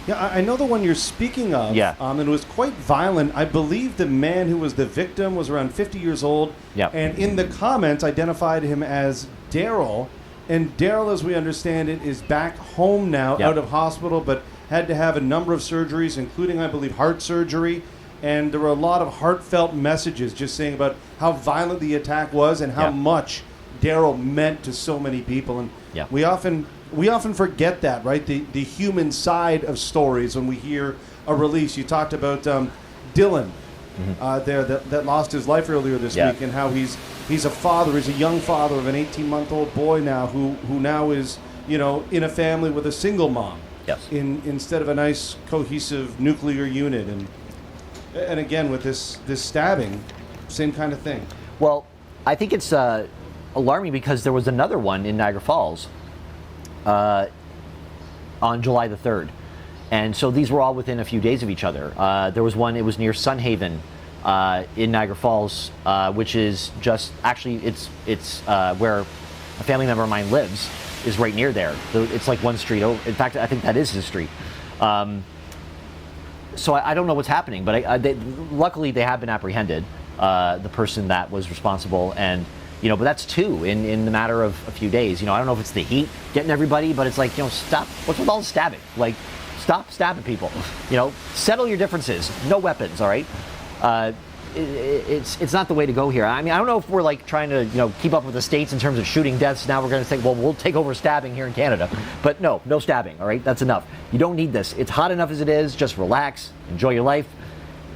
Yeah, I know the one you're speaking of. Yeah. And it was quite violent. I believe the man who was the victim was around 50 years old. Yep. And in the comments identified him as Daryl. And Daryl, as we understand it, is back home now, Yep. out of hospital, but had to have a number of surgeries, including, I believe, heart surgery. And there were a lot of heartfelt messages just saying about how violent the attack was and how Yep. much Daryl meant to so many people. And Yep. we often forget that, right? The human side of stories when we hear a release. You talked about Dylan there that lost his life earlier this Yeah. week, and how he's a father, he's a young father of an 18-month-old boy now who now is, you know, in a family with a single mom. Yes. Instead of a nice cohesive nuclear unit. And again with this stabbing, same kind of thing. Well, I think it's alarming because there was another one in Niagara Falls on July the 3rd. And so these were all within a few days of each other. There was one, it was near Sunhaven in Niagara Falls, which is just, actually, it's where a family member of mine lives, is right near there. It's like one street over. In fact, I think that is his street. So I don't know what's happening, but luckily they have been apprehended, the person that was responsible, and you know, but that's 2 in the matter of a few days. You know, I don't know if it's the heat getting everybody, but it's like, you know, stop. What's with all the stabbing? Like, stop stabbing people. You know, settle your differences. No weapons. All right. It's not the way to go here. I mean, I don't know if we're like trying to, you know, keep up with the states in terms of shooting deaths. Now we're going to say, well, we'll take over stabbing here in Canada. But no stabbing. All right, that's enough. You don't need this. It's hot enough as it is. Just relax, enjoy your life.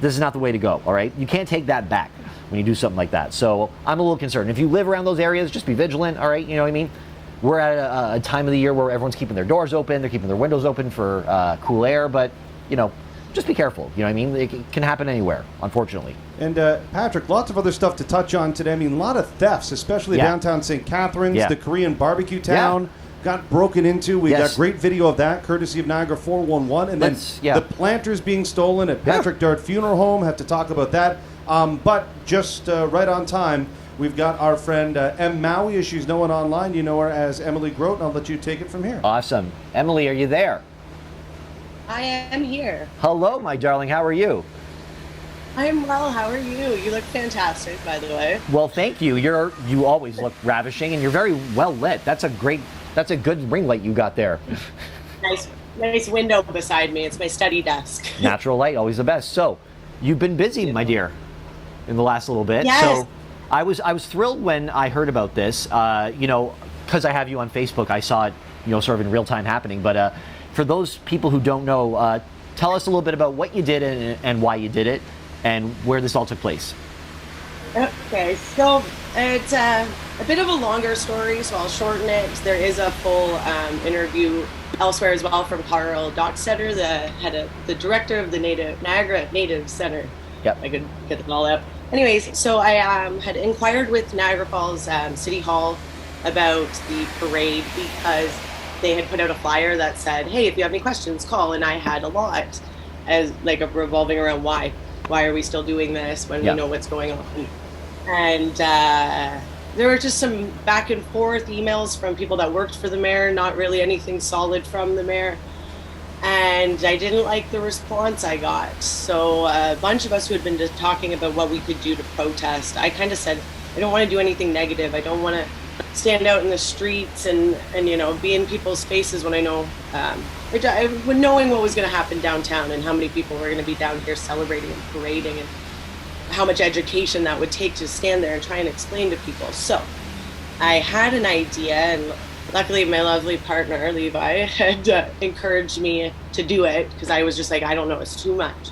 This is not the way to go. All right, you can't take that back when you do something like that. So I'm a little concerned. If you live around those areas, just be vigilant. All right, you know what I mean. We're at a time of the year where everyone's keeping their doors open. They're keeping their windows open for cool air. But you know, just be careful. You know what I mean? It can happen anywhere, unfortunately. And Patrick, lots of other stuff to touch on today. I mean, a lot of thefts, especially downtown St. Catharines, the Korean barbecue town got broken into. We got great video of that, courtesy of Niagara 411. And then the planters being stolen at Patrick Dart Funeral Home. Have to talk about that. But just right on time, we've got our friend M. Maui, as she's known online. You know her as Emily Groat, and I'll let you take it from here. Awesome. Emily, are you there? I am here. Hello, my darling. How are you? I'm well. How are you? You look fantastic, by the way. Well, thank you. You always look ravishing, and you're very well lit. That's a good ring light you got there. Nice window beside me. It's my study desk. Natural light, always the best. So, You've been busy, my dear, in the last little bit. Yes. So I was thrilled when I heard about this. Because I have you on Facebook, I saw it, sort of in real time happening. But for those people who don't know, tell us a little bit about what you did and why you did it, and where this all took place. Okay, so it's a bit of a longer story, so I'll shorten it. There is a full interview elsewhere as well from Carl Dockstetter, the director of the Niagara Native Center. Yep. I could get it all up. Anyways, so I had inquired with Niagara Falls City Hall about the parade because they had put out a flyer that said, hey, if you have any questions, call. And I had a lot as like a revolving around why are we still doing this when we know what's going on. And there were just some back and forth emails from people that worked for the mayor, not really anything solid from the mayor. And I didn't like the response I got. So a bunch of us who had been just talking about what we could do to protest, I kind of said, I don't want to do anything negative. I don't want to stand out in the streets and be in people's faces when I know, when knowing what was going to happen downtown and how many people were going to be down here celebrating and parading and how much education that would take to stand there and try and explain to people. So I had an idea, and luckily my lovely partner, Levi, had encouraged me to do it because I was just like, I don't know, it's too much.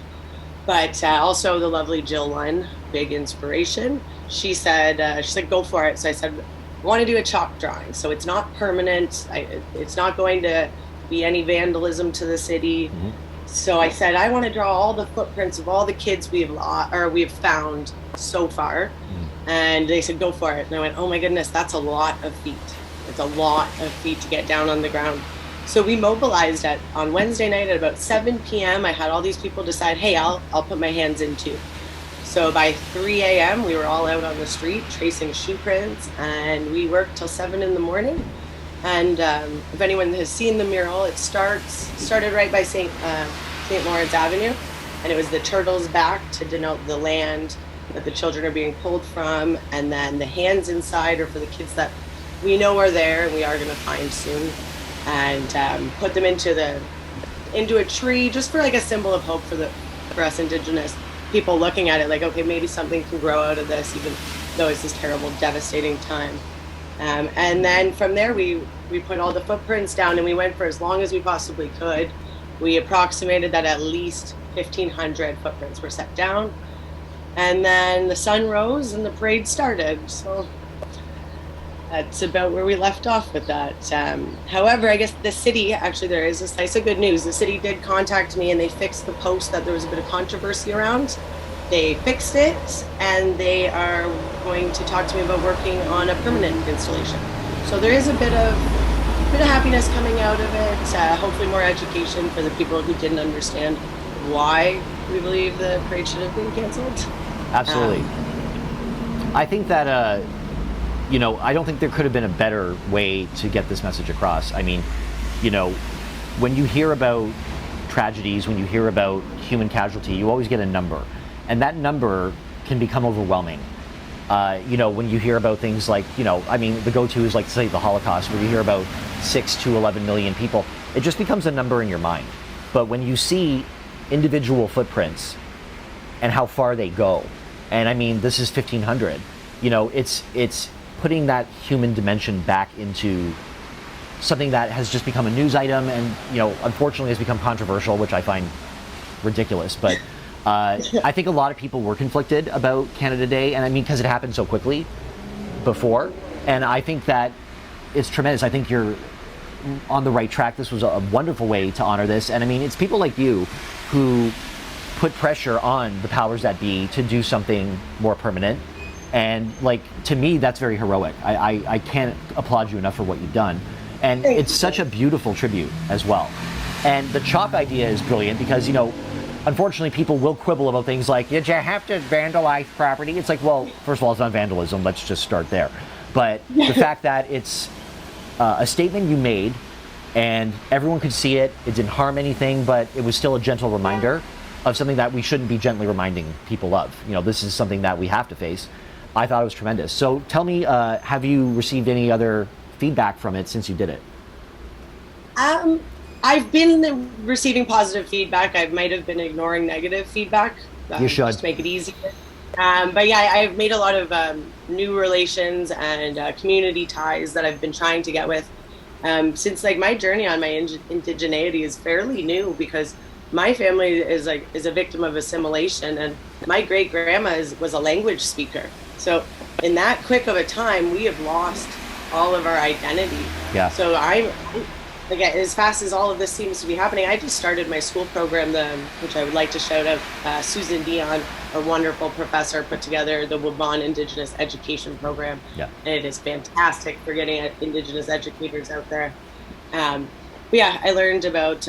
But also the lovely Jill Lunn, big inspiration. She said, she's like, go for it. So I said, I want to do a chalk drawing. So it's not permanent. It's not going to be any vandalism to the city. Mm-hmm. So I said, I want to draw all the footprints of all the kids we've found so far. Mm. And they said, go for it. And I went, oh my goodness, that's a lot of feet. It's a lot of feet to get down on the ground. So we mobilized on Wednesday night at about 7 p.m. I had all these people decide, hey, I'll put my hands in too. So by 3 a.m. we were all out on the street tracing shoe prints, and we worked till 7 in the morning. And if anyone has seen the mural, it started right by St. Lawrence Avenue, and it was the turtle's back to denote the land that the children are being pulled from, and then the hands inside are for the kids that we know are there and we are going to find soon, and put them into a tree just for like a symbol of hope for us indigenous people looking at it like, okay, maybe something can grow out of this, even though it's this terrible, devastating time. And then from there, we put all the footprints down, and we went for as long as we possibly could. We approximated that at least 1,500 footprints were set down. And then the sun rose and the parade started. So that's about where we left off with that. However, I guess the city, actually there is a slice of good news. The city did contact me and they fixed the post that there was a bit of controversy around. They fixed it, and they are going to talk to me about working on a permanent installation. So there is a bit of happiness coming out of it. Hopefully more education for the people who didn't understand why we believe the parade should have been canceled. Absolutely. I think that, I don't think there could have been a better way to get this message across. I mean, when you hear about tragedies, when you hear about human casualty, you always get a number. And that number can become overwhelming. When you hear about things like, the go-to is like, say, the Holocaust, where you hear about 6 to 11 million people, it just becomes a number in your mind. But when you see individual footprints and how far they go, and I mean, this is 1,500, it's putting that human dimension back into something that has just become a news item and, unfortunately has become controversial, which I find ridiculous. But I think a lot of people were conflicted about Canada Day, and I mean, because it happened so quickly before, and I think that it's tremendous. I think you're on the right track. This was a wonderful way to honor this, and I mean, it's people like you who put pressure on the powers that be to do something more permanent, and to me, that's very heroic. I can't applaud you enough for what you've done, and it's such a beautiful tribute as well. And the chalk idea is brilliant because, unfortunately, people will quibble about things like, did you have to vandalize property? It's like, well, first of all, it's not vandalism. Let's just start there. But the fact that it's a statement you made and everyone could see it, it didn't harm anything, but it was still a gentle reminder of something that we shouldn't be gently reminding people of. This is something that we have to face. I thought it was tremendous. So tell me, have you received any other feedback from it since you did it? I've been receiving positive feedback. I might have been ignoring negative feedback. You should. Just to make it easier. But yeah, I've made a lot of new relations and community ties that I've been trying to get with. Since like my journey on my indigeneity is fairly new, because my family is a victim of assimilation, and my great grandma was a language speaker. So in that quick of a time, we have lost all of our identity. Yeah. So I'm again, as fast as all of this seems to be happening, I just started my school program, which I would like to shout out. Susan Dion, a wonderful professor, put together the Waban Indigenous Education Program. Yeah. And it is fantastic for getting Indigenous educators out there. But yeah, I learned about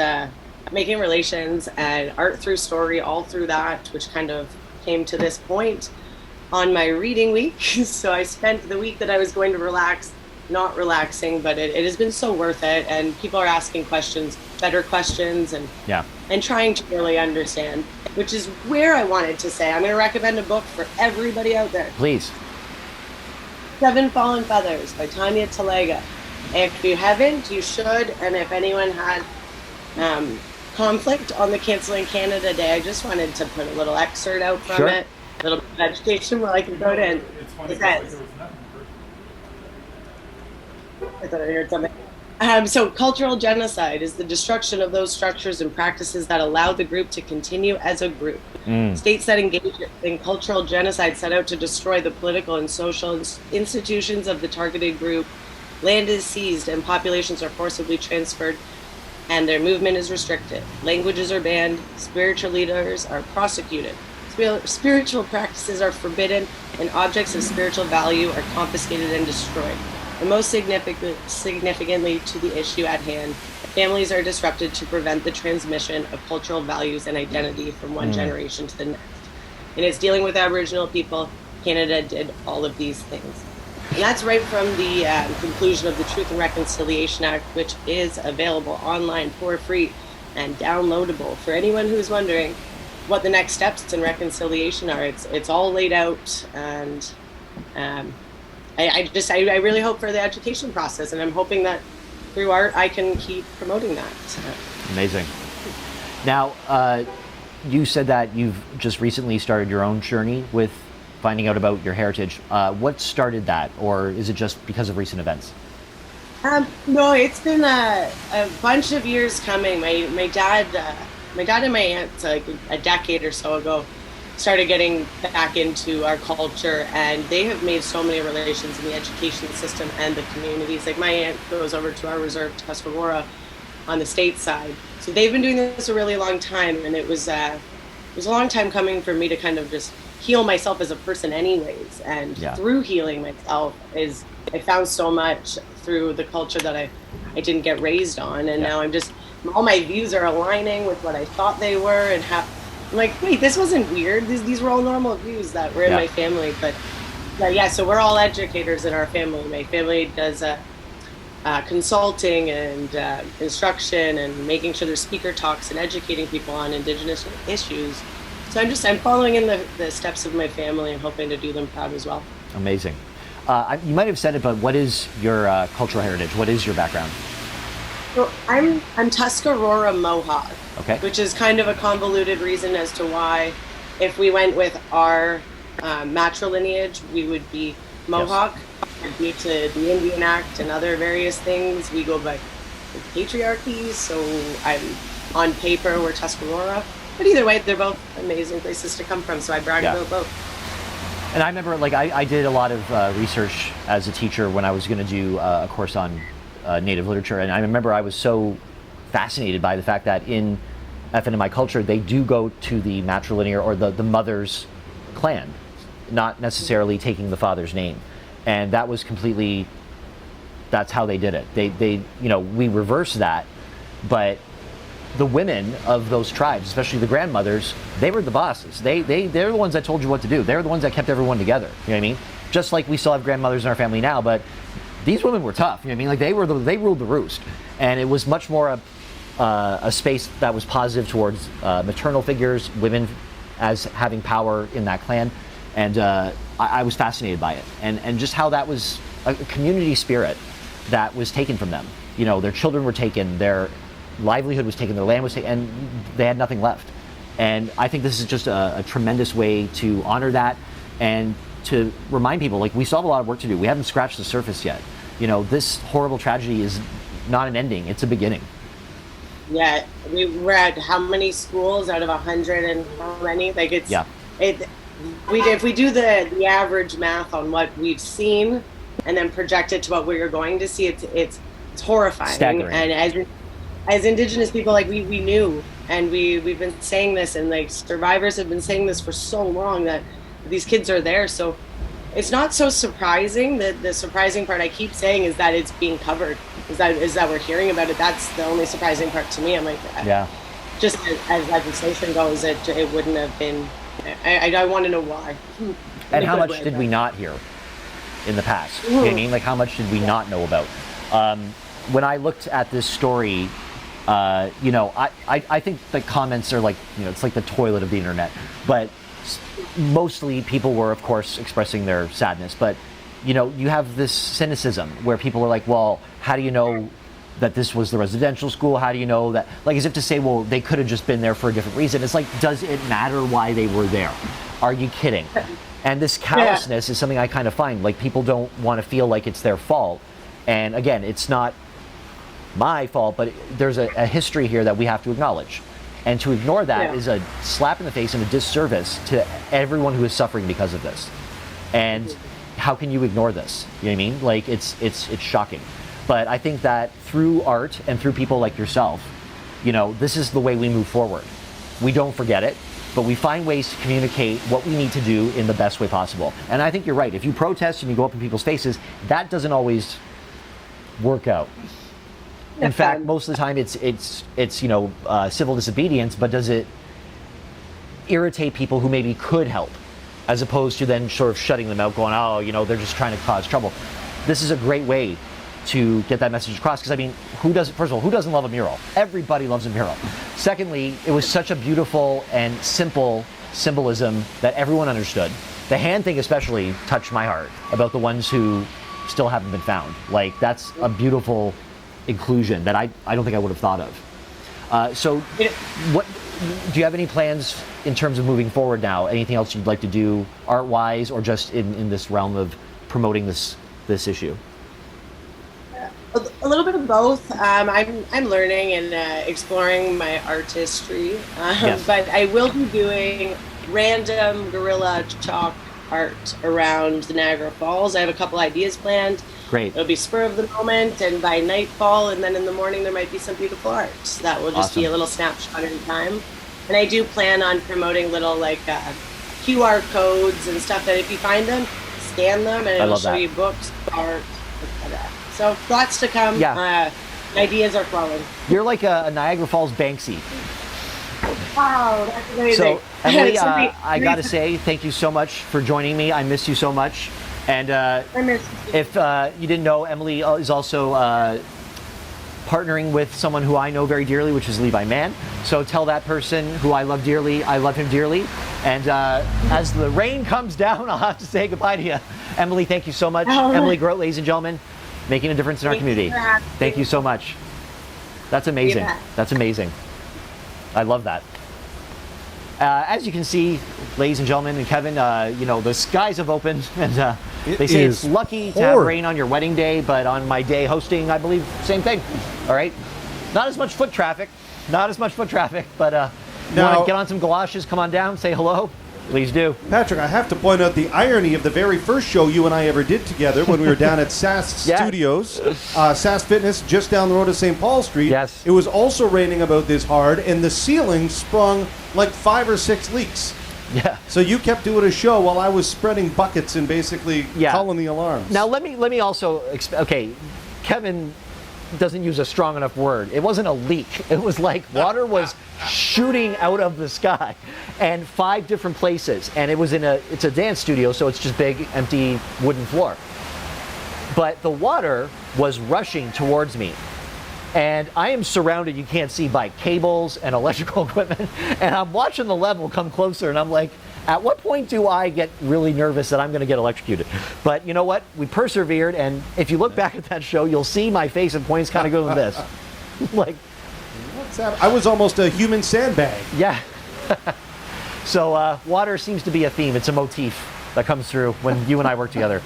making relations and art through story all through that, which kind of came to this point on my reading week. So I spent the week that I was going to relax not relaxing, but it has been so worth it. And people are asking questions, better questions, and trying to really understand, which is where I wanted to say, I'm going to recommend a book for everybody out there. Please. Seven Fallen Feathers by Tanya Talaga. If you haven't, you should. And if anyone had conflict on the Canceling Canada Day, I just wanted to put a little excerpt out from it, a little bit of education where I can go in. It says, I thought I heard something. So cultural genocide is the destruction of those structures and practices that allow the group to continue as a group. States that engage in cultural genocide set out to destroy the political and social institutions of the targeted group. Land is seized and populations are forcibly transferred, and their movement is restricted. Languages are banned, spiritual leaders are prosecuted. Spiritual practices are forbidden, and objects of spiritual value are confiscated and destroyed. And most significantly to the issue at hand, families are disrupted to prevent the transmission of cultural values and identity from one generation to the next. And it's dealing with Aboriginal people. Canada did all of these things. And that's right from the conclusion of the Truth and Reconciliation Act, which is available online for free and downloadable for anyone who's wondering what the next steps in reconciliation are. It's all laid out, and I really hope for the education process, and I'm hoping that through art I can keep promoting that. Amazing. Now, you said that you've just recently started your own journey with finding out about your heritage. What started that, or is it just because of recent events? No, it's been a bunch of years coming. My dad and my aunt, like a decade or so ago, started getting back into our culture, and they have made so many relations in the education system and the communities. Like my aunt goes over to our reserve, Tuscarora, on the state side. So they've been doing this a really long time, and it was a long time coming for me to kind of just heal myself as a person anyways. And through healing myself I found so much through the culture that I didn't get raised on, and now all my views are aligning with what I thought they were, and I'm like, wait, this wasn't weird. These were all normal views that were in my family. But so we're all educators in our family. My family does consulting and instruction and making sure there's speaker talks and educating people on Indigenous issues. So I'm following in the steps of my family and hoping to do them proud as well. Amazing. You might have said it, but what is your cultural heritage? What is your background? So I'm Tuscarora Mohawk, which is kind of a convoluted reason as to why, if we went with our matrilineage, we would be Mohawk. Yes. Due to the Indian Act and other various things, we go by patriarchy. So I'm on paper we're Tuscarora, but either way, they're both amazing places to come from. So I brag about both. And I remember, like, I did a lot of research as a teacher when I was going to do a course on Native literature, and I remember I was so fascinated by the fact that in FNMI culture they do go to the matrilinear or the mother's clan, not necessarily taking the father's name, and that was that's how they did it. They we reversed that, but the women of those tribes, especially the grandmothers, they were the bosses. They're the ones that told you what to do. They're the ones that kept everyone together. You know what I mean? Just like we still have grandmothers in our family now, but these women were tough. You know what I mean? Like they ruled the roost, and it was much more a space that was positive towards maternal figures, women as having power in that clan, and I was fascinated by it, and just how that was a community spirit that was taken from them. You know, their children were taken, their livelihood was taken, their land was taken, and they had nothing left. And I think this is just a tremendous way to honor that and to remind people, like, we still have a lot of work to do. We haven't scratched the surface yet. You know, this horrible tragedy is not an ending, it's a beginning. Yeah, we're at how many schools out of 100 and how many? Like, it's, yeah. If we do the average math on what we've seen and then project it to what we're going to see, it's horrifying. Staggering. And as Indigenous people, like, we knew, and we've been saying this, and like survivors have been saying this for so long, that these kids are there. So it's not so surprising. That the surprising part I keep saying is that it's being covered, is that we're hearing about it. That's the only surprising part to me. I'm like, yeah, just as legislation goes, it wouldn't have been. I want to know why. And how much did we not hear in the past? You know what I mean? Like, how much did we not know about? When I looked at this story, you know, I think the comments are like, you know, it's like the toilet of the internet. But mostly people were, of course, expressing their sadness. But, you know, you have this cynicism where people are like, well, how do you know that this was the residential school? How do you know that? Like, as if to say, well, they could have just been there for a different reason. It's like, does it matter why they were there? Are you kidding? And this callousness is something I kind of find. Like, people don't want to feel like it's their fault. And again, it's not my fault, but there's a history here that we have to acknowledge. And to ignore that is a slap in the face and a disservice to everyone who is suffering because of this. And how can you ignore this? You know what I mean? Like, it's shocking. But I think that through art and through people like yourself, you know, this is the way we move forward. We don't forget it, but we find ways to communicate what we need to do in the best way possible. And I think you're right. If you protest and you go up in people's faces, that doesn't always work out. In fact, most of the time it's you know, civil disobedience, but does it irritate people who maybe could help, as opposed to then sort of shutting them out, going, oh, you know, they're just trying to cause trouble. This is a great way to get that message across, because I mean, first of all, who doesn't love a mural? Everybody loves a mural. Secondly, it was such a beautiful and simple symbolism that everyone understood. The hand thing especially touched my heart, about the ones who still haven't been found. Like, that's a beautiful inclusion that I don't think I would have thought of. So what do you have any plans in terms of moving forward now? Anything else you'd like to do art-wise, or just in this realm of promoting this issue? A little bit of both. I'm learning and exploring my artistry, but I will be doing random guerrilla chalk art around the Niagara Falls. I have a couple ideas planned. Great. It'll be spur of the moment, and by nightfall, and then in the morning there might be some beautiful art. That will just be a little snapshot in time. And I do plan on promoting little like QR codes and stuff that if you find them, scan them, and it'll show you books, art, etc. So lots to come. Yeah. Ideas are flowing. You're like a Niagara Falls Banksy. Wow, that's amazing. So, Emily, I got to say, thank you so much for joining me. I miss you so much. And if you didn't know, Emily is also partnering with someone who I know very dearly, which is Levi Mann. So tell that person who I love dearly, I love him dearly. And as the rain comes down, I'll have to say goodbye to you. Emily, thank you so much. Emily Groat, ladies and gentlemen, making a difference in our community. Thank you so much. That's amazing. That's amazing. I love that. As you can see, ladies and gentlemen, and Kevin, you know, the skies have opened, and they say it's lucky to have rain on your wedding day, but on my day hosting, I believe, same thing. All right? Not as much foot traffic, but you want to get on some galoshes, come on down, say hello, please do. Patrick, I have to point out the irony of the very first show you and I ever did together when we were down at SAS Studios, SAS Fitness, just down the road of St. Paul Street. Yes. It was also raining about this hard, and the ceiling sprung like 5 or 6 leaks. Yeah. So you kept doing a show while I was spreading buckets and basically calling the alarms. Now let me also okay, Kevin doesn't use a strong enough word. It wasn't a leak. It was like water was shooting out of the sky, and 5 different places. And it was it's a dance studio, so it's just big, empty wooden floor. But the water was rushing towards me. And I am surrounded, you can't see, by cables and electrical equipment. And I'm watching the level come closer, and I'm like, at what point do I get really nervous that I'm going to get electrocuted? But you know what? We persevered, and if you look back at that show, you'll see my face and points kind of going this. Like, I was almost a human sandbag. Yeah. So water seems to be a theme. It's a motif that comes through when you and I work together.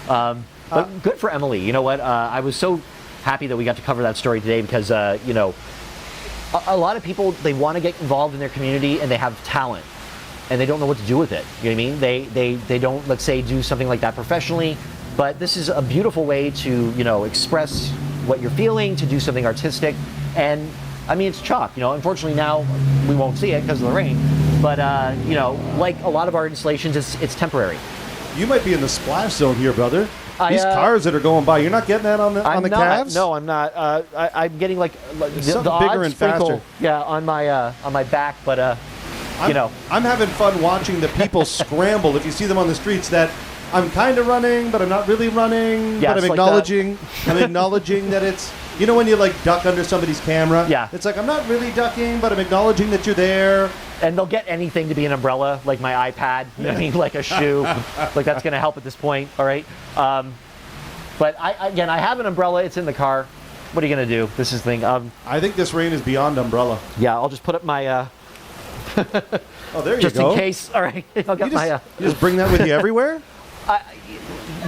But good for Emily. You know what? I was so happy that we got to cover that story today because, you know, a lot of people, they want to get involved in their community and they have talent and they don't know what to do with it. You know what I mean? They don't, let's say, do something like that professionally, but this is a beautiful way to, you know, express what you're feeling, to do something artistic. And I mean, it's chalk, you know, unfortunately now we won't see it because of the rain, but, you know, like a lot of our installations, it's temporary. You might be in the splash zone here, brother. These cars that are going by, you're not getting that on the calves? No, I'm not. I'm getting like the bigger and faster. Yeah, on my back, but you know, I'm having fun watching the people scramble. If you see them on the streets, that I'm kind of running, but I'm not really running. Yeah, but I'm acknowledging. I'm acknowledging that it's. You know when you like duck under somebody's camera? Yeah. It's like I'm not really ducking, but I'm acknowledging that you're there. And they'll get anything to be an umbrella, like my iPad, you know what I mean, like a shoe, like that's going to help at this point, all right? But I have an umbrella. It's in the car. What are you going to do? This is the thing. I think this rain is beyond umbrella. Yeah, I'll just put up my... oh, there you just go. in case, all right? I'll get you just bring that with you everywhere?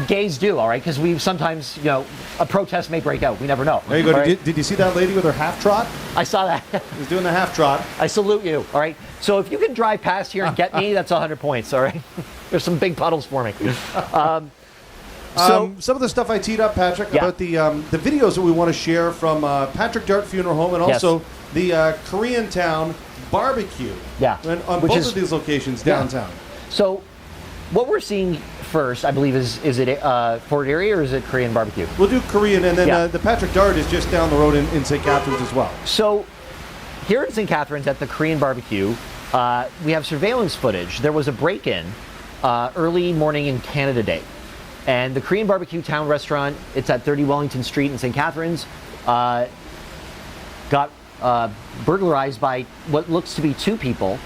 Gays do, all right? Because we sometimes, you know, a protest may break out. We never know. There you go. Right? Did you see that lady with her half trot? I saw that. She's doing the half trot. I salute you, all right? So if you can drive past here and get me, that's 100 points, all right? There's some big puddles forming. So some of the stuff I teed up, Patrick, about the videos that we want to share from Patrick Dart Funeral Home and also the Korean Town Barbecue. Yeah. And on both of these locations downtown. So what we're seeing first, I believe, is it Fort Erie or is it Korean barbecue? We'll do Korean, and then the Patrick Dart is just down the road in St. Catharines as well. So here in St. Catharines at the Korean barbecue, we have surveillance footage. There was a break-in early morning in Canada Day. And the Korean Barbecue Town Restaurant, it's at 30 Wellington Street in St. Catharines, got burglarized by what looks to be two people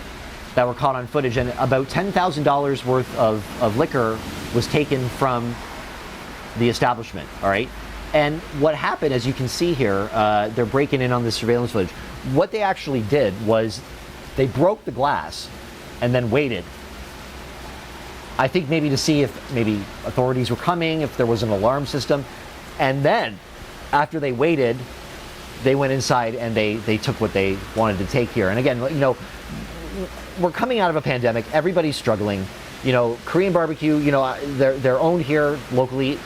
that were caught on footage, and about $10,000 worth of liquor was taken from the establishment, all right? And what happened, as you can see here, they're breaking in on the surveillance footage. What they actually did was they broke the glass and then waited. I think maybe to see if maybe authorities were coming, if there was an alarm system. And then, after they waited, they went inside and they took what they wanted to take here. And again, you know, we're coming out of a pandemic. Everybody's struggling. You know, Korean barbecue, you know, they're owned here locally.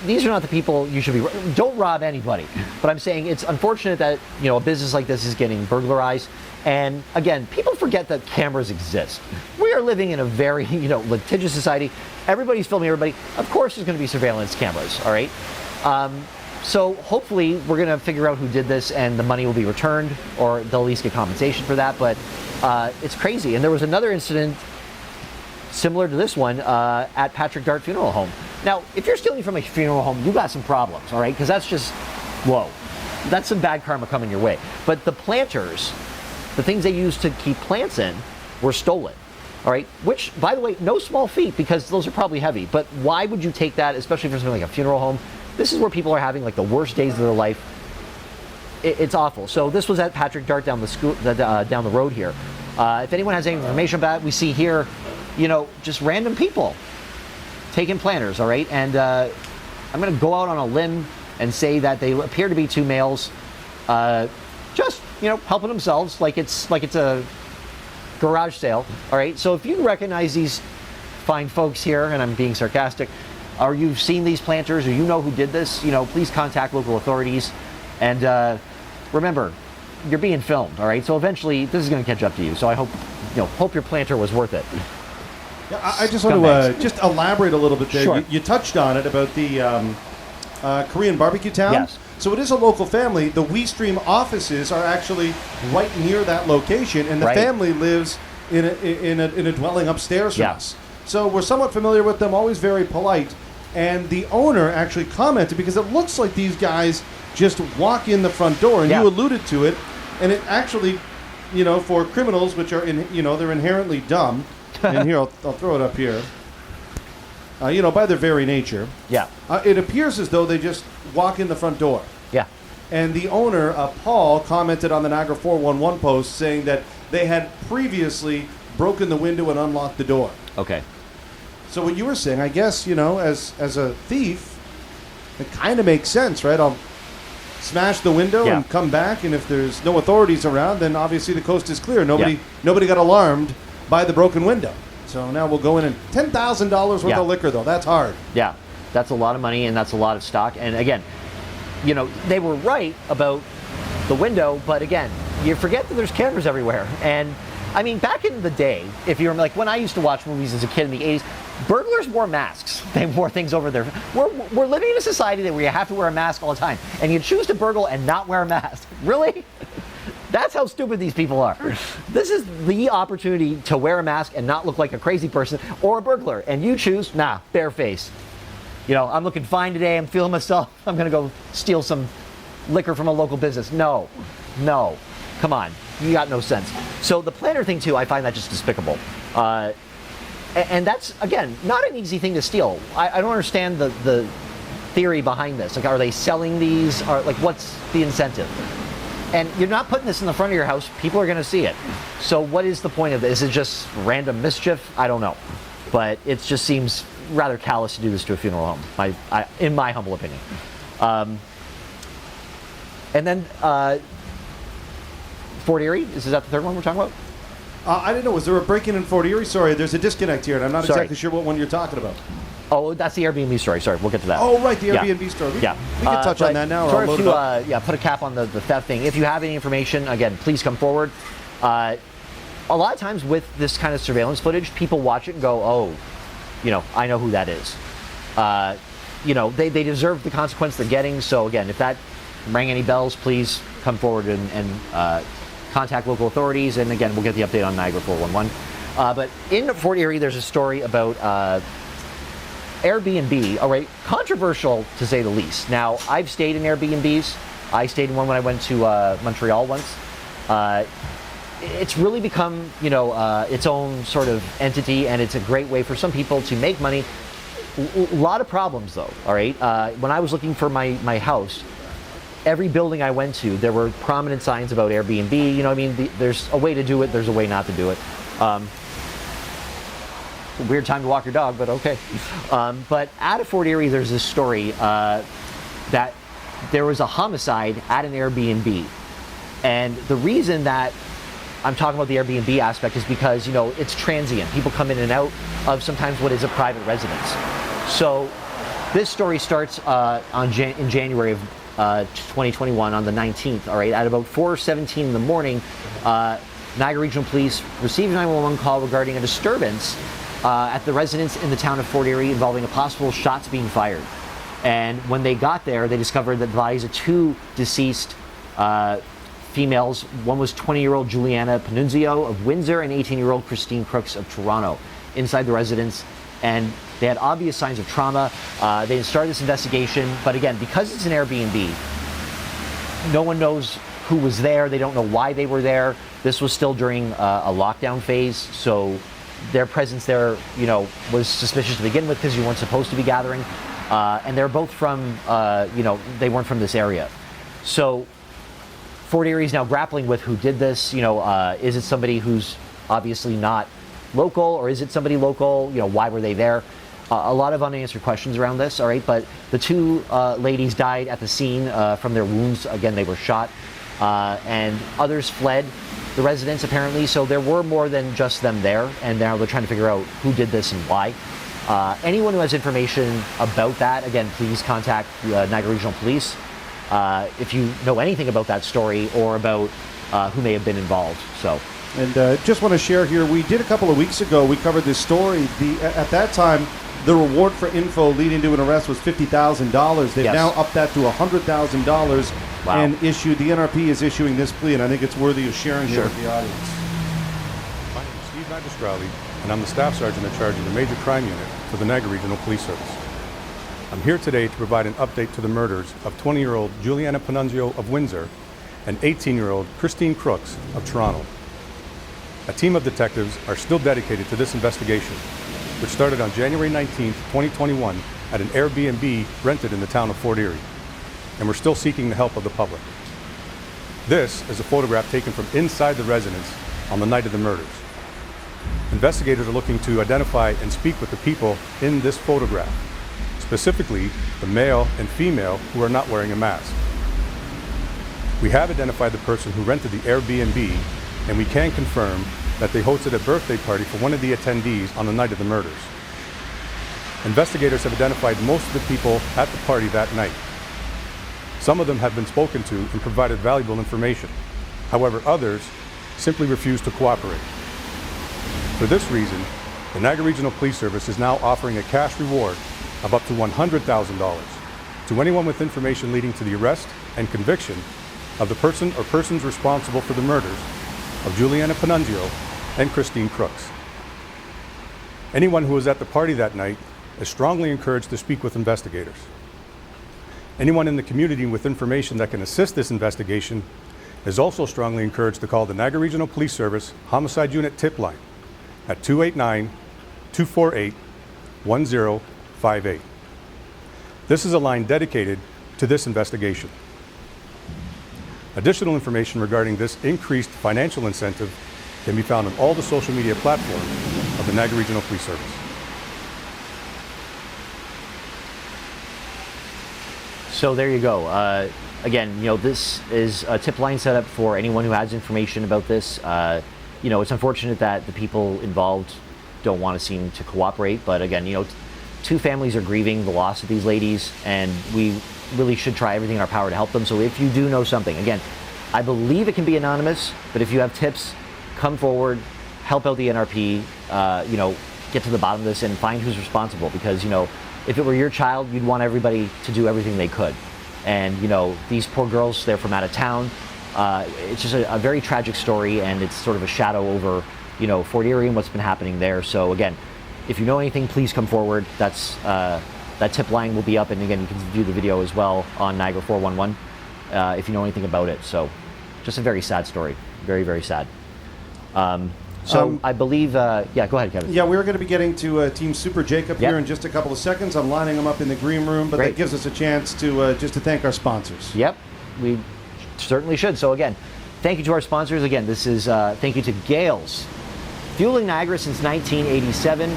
These are not the people you should be... Don't rob anybody. But I'm saying it's unfortunate that, you know, a business like this is getting burglarized. And again, people forget that cameras exist. We are living in a very, you know, litigious society. Everybody's filming everybody. Of course there's going to be surveillance cameras, all right? So hopefully we're going to figure out who did this and the money will be returned, or they'll at least get compensation for that. But it's crazy. And there was another incident similar to this one at Patrick Dart Funeral Home. Now, if you're stealing from a funeral home, you got some problems, all right? Because that's just, whoa. That's some bad karma coming your way. But the planters, the things they used to keep plants in, were stolen, all right? Which, by the way, no small feat, because those are probably heavy. But why would you take that, especially for something like a funeral home? This is where people are having like the worst days of their life. It's awful. So this was at Patrick Dart down the road here. If anyone has any information about it, we see here, you know, just random people taking planters, all right? And I'm going to go out on a limb and say that they appear to be two males, just, you know, helping themselves like it's a garage sale, all right? So if you recognize these fine folks here, and I'm being sarcastic, or you've seen these planters, or you know who did this, you know, please contact local authorities. And remember, you're being filmed, all right? So eventually, this is going to catch up to you. So I hope, you know, hope your planter was worth it. Yeah, I just want to just elaborate a little bit there. Sure. You touched on it about the Korean barbecue town. Yes. So it is a local family. The WeeStreem offices are actually right near that location, and the family lives in a dwelling upstairs from us. So we're somewhat familiar with them, always very polite. And the owner actually commented, because it looks like these guys just walk in the front door, and you alluded to it, and it actually, you know, for criminals, which are, they're inherently dumb, and here, I'll throw it up here, you know, by their very nature, it appears as though they just walk in the front door. Yeah. And the owner, Paul, commented on the Niagara 411 post saying that they had previously broken the window and unlocked the door. Okay. So what you were saying, I guess, as a thief, it kind of makes sense, right? I'll smash the window and come back, and if there's no authorities around, then obviously the coast is clear. Nobody got alarmed by the broken window. So now we'll go in and $10,000 worth of liquor, though. That's hard. Yeah, that's a lot of money, and that's a lot of stock. And again, they were right about the window, but again, you forget that there's cameras everywhere. And I mean, back in the day, if you remember, like when I used to watch movies as a kid in the 80s, burglars wore masks. They wore things over their... We're living in a society where you have to wear a mask all the time, and you choose to burgle and not wear a mask. Really? That's how stupid these people are. This is the opportunity to wear a mask and not look like a crazy person or a burglar, and you choose, bare face. I'm looking fine today, I'm feeling myself, I'm going to go steal some liquor from a local business. No. Come on. You got no sense. So the planner thing, too, I find that just despicable. And that's, again, not an easy thing to steal. I don't understand the theory behind this. Like, are they selling these? What's the incentive? And you're not putting this in the front of your house. People are going to see it. So what is the point of this? Is it just random mischief? I don't know. But it just seems rather callous to do this to a funeral home, in my humble opinion. And then Fort Erie, is that the third one we're talking about? I didn't know. Was there a break-in in Fort Erie? Sorry, there's a disconnect here, and I'm not exactly sure what one you're talking about. Oh, that's the Airbnb story. Sorry, we'll get to that. Oh, right, the Airbnb story. We can touch on that now. Sorry if put a cap on the theft thing. If you have any information, again, please come forward. A lot of times with this kind of surveillance footage, people watch it and go, oh, I know who that is. They deserve the consequence they're getting. So again, if that rang any bells, please come forward and contact local authorities. And again, we'll get the update on Niagara 411. But in Fort Erie, there's a story about Airbnb. All right, controversial to say the least. Now, I've stayed in Airbnbs. I stayed in one when I went to Montreal once. It's really become, its own sort of entity, and it's a great way for some people to make money. A lot of problems, though. All right, when I was looking for my house, every building I went to, there were prominent signs about Airbnb. There's a way to do it. There's a way not to do it. Weird time to walk your dog, but okay. But out of Fort Erie, there's this story that there was a homicide at an Airbnb. And the reason that I'm talking about the Airbnb aspect is because, it's transient. People come in and out of sometimes what is a private residence. So this story starts in January of 2021 on the 19th, all right? At about 4:17 in the morning, Niagara Regional Police received a 911 call regarding a disturbance at the residence in the town of Fort Erie involving a possible shots being fired. And when they got there, they discovered that the bodies of two deceased females. One was 20-year-old Julianna Panungio of Windsor and 18-year-old Christine Crooks of Toronto inside the residence. And they had obvious signs of trauma. They started this investigation, but again, because it's an Airbnb, no one knows who was there. They don't know why they were there. This was still during a lockdown phase, so their presence there, was suspicious to begin with because you weren't supposed to be gathering. And they're both from, they weren't from this area. So Fort Erie is now grappling with who did this. Is it somebody who's obviously not local, or is it somebody local? Why were they there? A lot of unanswered questions around this, all right? But the two ladies died at the scene from their wounds. Again, they were shot. And others fled the residence, apparently. So there were more than just them there. And now they're trying to figure out who did this and why. Anyone who has information about that, again, please contact Niagara Regional Police. If you know anything about that story or about who may have been involved. And just want to share here, we did a couple of weeks ago, we covered this story. At that time, the reward for info leading to an arrest was $50,000. They've now upped that to $100,000 and issued, the NRP is issuing this plea, and I think it's worthy of sharing here with the audience. My name is Steve Magistrali, and I'm the Staff Sergeant in charge of the Major Crime Unit for the Niagara Regional Police Service. I'm here today to provide an update to the murders of 20-year-old Julianna Panungio of Windsor and 18-year-old Christine Crooks of Toronto. A team of detectives are still dedicated to this investigation, which started on January 19, 2021 at an Airbnb rented in the town of Fort Erie. and we're still seeking the help of the public. This is a photograph taken from inside the residence on the night of the murders. Investigators are looking to identify and speak with the people in this photograph, specifically the male and female who are not wearing a mask. We have identified the person who rented the Airbnb, and we can confirm that they hosted a birthday party for one of the attendees on the night of the murders. Investigators have identified most of the people at the party that night. Some of them have been spoken to and provided valuable information. However, others simply refuse to cooperate. For this reason, the Niagara Regional Police Service is now offering a cash reward of up to $100,000 to anyone with information leading to the arrest and conviction of the person or persons responsible for the murders of Julianna Panungio and Christine Crooks. Anyone who was at the party that night is strongly encouraged to speak with investigators. Anyone in the community with information that can assist this investigation is also strongly encouraged to call the Niagara Regional Police Service Homicide Unit Tip Line at 289-248-1058. This is a line dedicated to this investigation. Additional information regarding this increased financial incentive can be found on all the social media platforms of the Niagara Regional Police Service. So there you go. Again, this is a tip line set up for anyone who has information about this. It's unfortunate that the people involved don't want to seem to cooperate, but again, two families are grieving the loss of these ladies, and we really should try everything in our power to help them. So if you do know something, again, I believe it can be anonymous, but if you have tips, come forward, help out the NRP, get to the bottom of this and find who's responsible, because, if it were your child, you'd want everybody to do everything they could. And, these poor girls, they're from out of town. It's just a very tragic story, and it's sort of a shadow over, Fort Erie and what's been happening there. So again, if you know anything, please come forward. That tip line will be up, and again, you can view the video as well on Niagara 411 if you know anything about it. So just a very sad story. Very, very sad. I believe, go ahead, Kevin. Yeah, we're going to be getting to Team Super Jacob here in just a couple of seconds. I'm lining them up in the green room, but Great. that gives us a chance to just to thank our sponsors. Yep, we certainly should. So again, thank you to our sponsors. Again, this is thank you to Gales, fueling Niagara since 1987.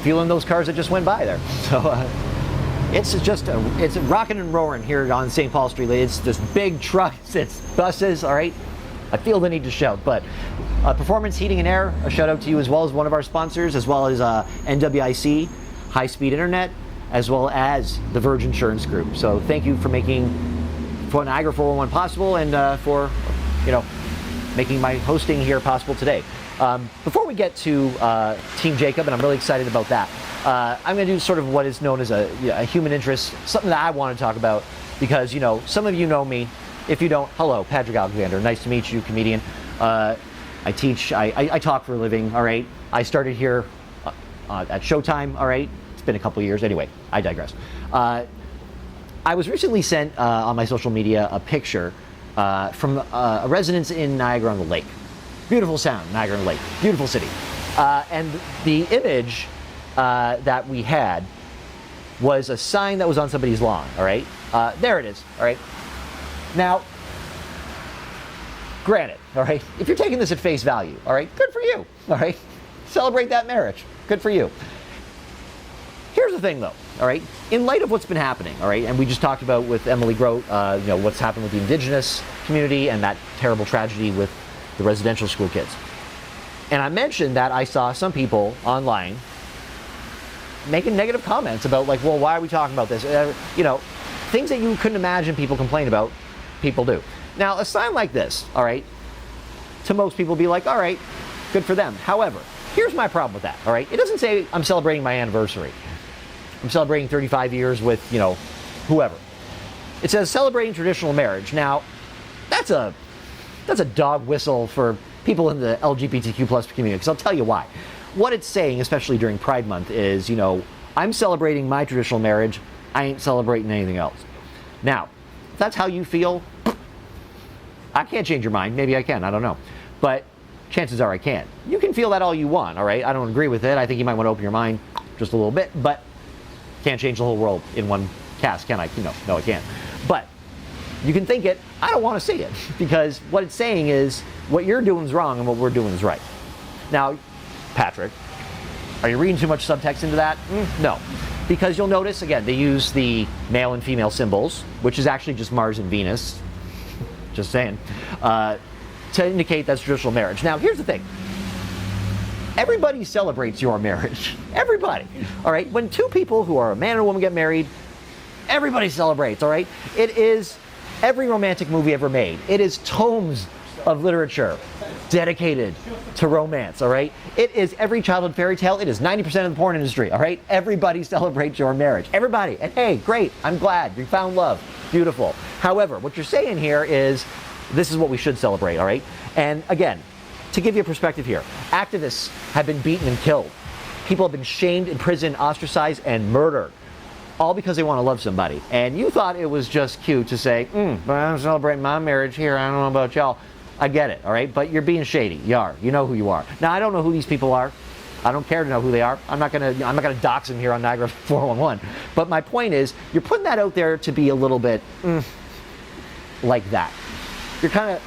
Fueling those cars that just went by there. So it's rocking and roaring here on St. Paul Street. It's just big trucks, it's buses, all right? I feel the need to shout, but Performance Heating and Air, a shout out to you as well as one of our sponsors, as well as NWIC, High Speed Internet, as well as the Verge Insurance Group. So thank you for making Niagara 411 possible, and for making my hosting here possible today. Before we get to Team Jacob, and I'm really excited about that, I'm going to do sort of what is known as a human interest, something that I want to talk about, because some of you know me. If you don't, hello, Patrick Alexander. Nice to meet you, comedian. I teach, I talk for a living, all right? I started here at Showtime, all right? It's been a couple years. Anyway, I digress. I was recently sent on my social media a picture from a residence in Niagara-on-the-Lake. Beautiful sound, Niagara-on-the-Lake. Beautiful city. And the image that we had was a sign that was on somebody's lawn, all right? There it is, all right? Now, granted, all right, if you're taking this at face value, all right, good for you, all right? Celebrate that marriage. Good for you. Here's the thing, though, all right? In light of what's been happening, all right, and we just talked about with Emily Groat, what's happened with the indigenous community and that terrible tragedy with the residential school kids. And I mentioned that I saw some people online making negative comments about, like, well, why are we talking about this? Things that you couldn't imagine people complain about, people do. Now, a sign like this, all right, to most people be like, all right, good for them. However, here's my problem with that, all right? It doesn't say I'm celebrating my anniversary. I'm celebrating 35 years with, whoever. It says celebrating traditional marriage. Now, that's a dog whistle for people in the LGBTQ plus community, because I'll tell you why. What it's saying, especially during Pride Month, is, I'm celebrating my traditional marriage. I ain't celebrating anything else. Now, if that's how you feel, I can't change your mind. Maybe I can. I don't know. But chances are I can. You can feel that all you want, all right? I don't agree with it. I think you might want to open your mind just a little bit. But Can't change the whole world in one cast, can I? No, I can't. But you can think it. I don't want to see it because what it's saying is what you're doing is wrong and what we're doing is right. Now, Patrick, are you reading too much subtext into that? No. Because you'll notice, again, they use the male and female symbols, which is actually just Mars and Venus, just saying, to indicate that's traditional marriage. Now, here's the thing. Everybody celebrates your marriage. Everybody. All right? When two people who are a man and a woman get married, everybody celebrates, all right? It is every romantic movie ever made. It is tomes of literature dedicated to romance, all right? It is every childhood fairy tale. It is 90% of the porn industry, all right? Everybody celebrates your marriage. Everybody. And hey, great. I'm glad you found love. Beautiful. However, what you're saying here is this is what we should celebrate, all right? And again, to give you a perspective here, activists have been beaten and killed. People have been shamed, imprisoned, ostracized, and murdered, all because they want to love somebody. And you thought it was just cute to say, but I'm celebrating my marriage here. I don't know about y'all. I get it, all right? But you're being shady. You are. You know who you are. Now, I don't know who these people are. I don't care to know who they are. I'm not gonna dox them here on Niagara 411. But my point is, you're putting that out there to be a little bit like that. You're kind of.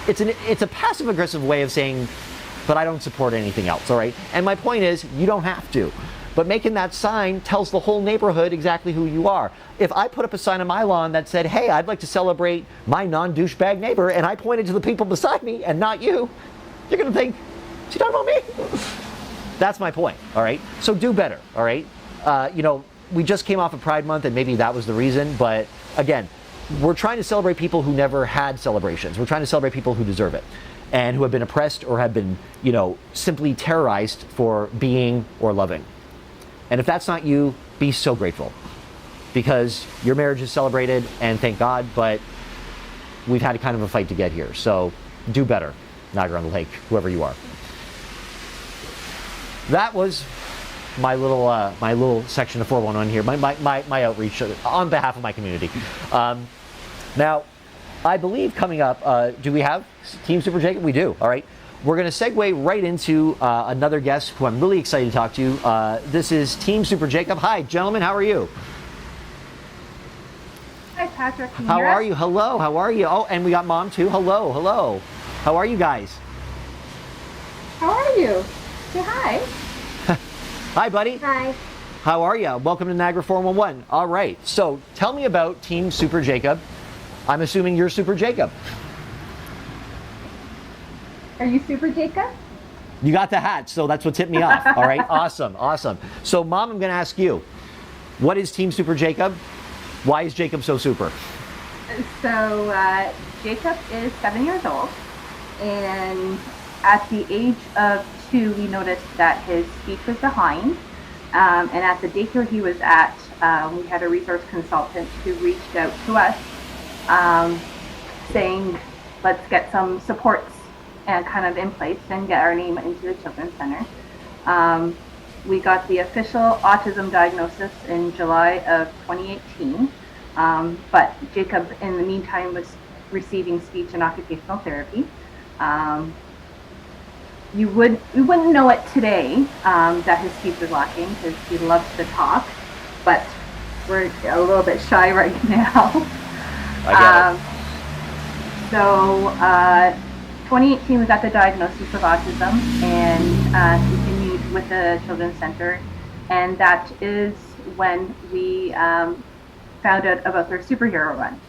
It's a passive aggressive way of saying, but I don't support anything else, all right? And my point is, you don't have to. But making that sign tells the whole neighborhood exactly who you are. If I put up a sign on my lawn that said, hey, I'd like to celebrate my non-douchebag neighbor, and I pointed to the people beside me and not you, you're going to think, is he talking about me? That's my point, all right? So do better, all right? We just came off of Pride Month, and maybe that was the reason, but again, we're trying to celebrate people who never had celebrations. We're trying to celebrate people who deserve it and who have been oppressed or have been, simply terrorized for being or loving. And if that's not you, be so grateful because your marriage is celebrated and thank God, but we've had kind of a fight to get here. So do better, Niagara-on-the-Lake, whoever you are. That was my little section of 411 here, my outreach on behalf of my community. Now, I believe coming up, do we have Team Super Jacob? We do, all right. We're going to segue right into another guest who I'm really excited to talk to. This is Team Super Jacob. Hi, gentlemen. How are you? Hi, Patrick. How are you? Hello. How are you? Oh, and we got Mom, too. Hello. How are you guys? How are you? Say hi. Hi, buddy. Hi. How are you? Welcome to Niagara 411. All right. So tell me about Team Super Jacob. I'm assuming you're Super Jacob. Are you Super Jacob? You got the hat, so that's what tipped me off. All right, awesome. So, Mom, I'm going to ask you, what is Team Super Jacob? Why is Jacob so super? So, Jacob is 7 years old, and at the age of 2, we noticed that his speech was behind. And at the daycare he was at, we had a resource consultant who reached out to us, saying, let's get some supports and kind of in place and get our name into the Children's Center. We got the official autism diagnosis in July of 2018, but Jacob in the meantime was receiving speech and occupational therapy. We wouldn't know it today that his speech was lacking because he loves to talk, but we're a little bit shy right now. I get it. So 2018 was at the diagnosis of autism and continued with the Children's Center, and that is when we found out about their superhero run.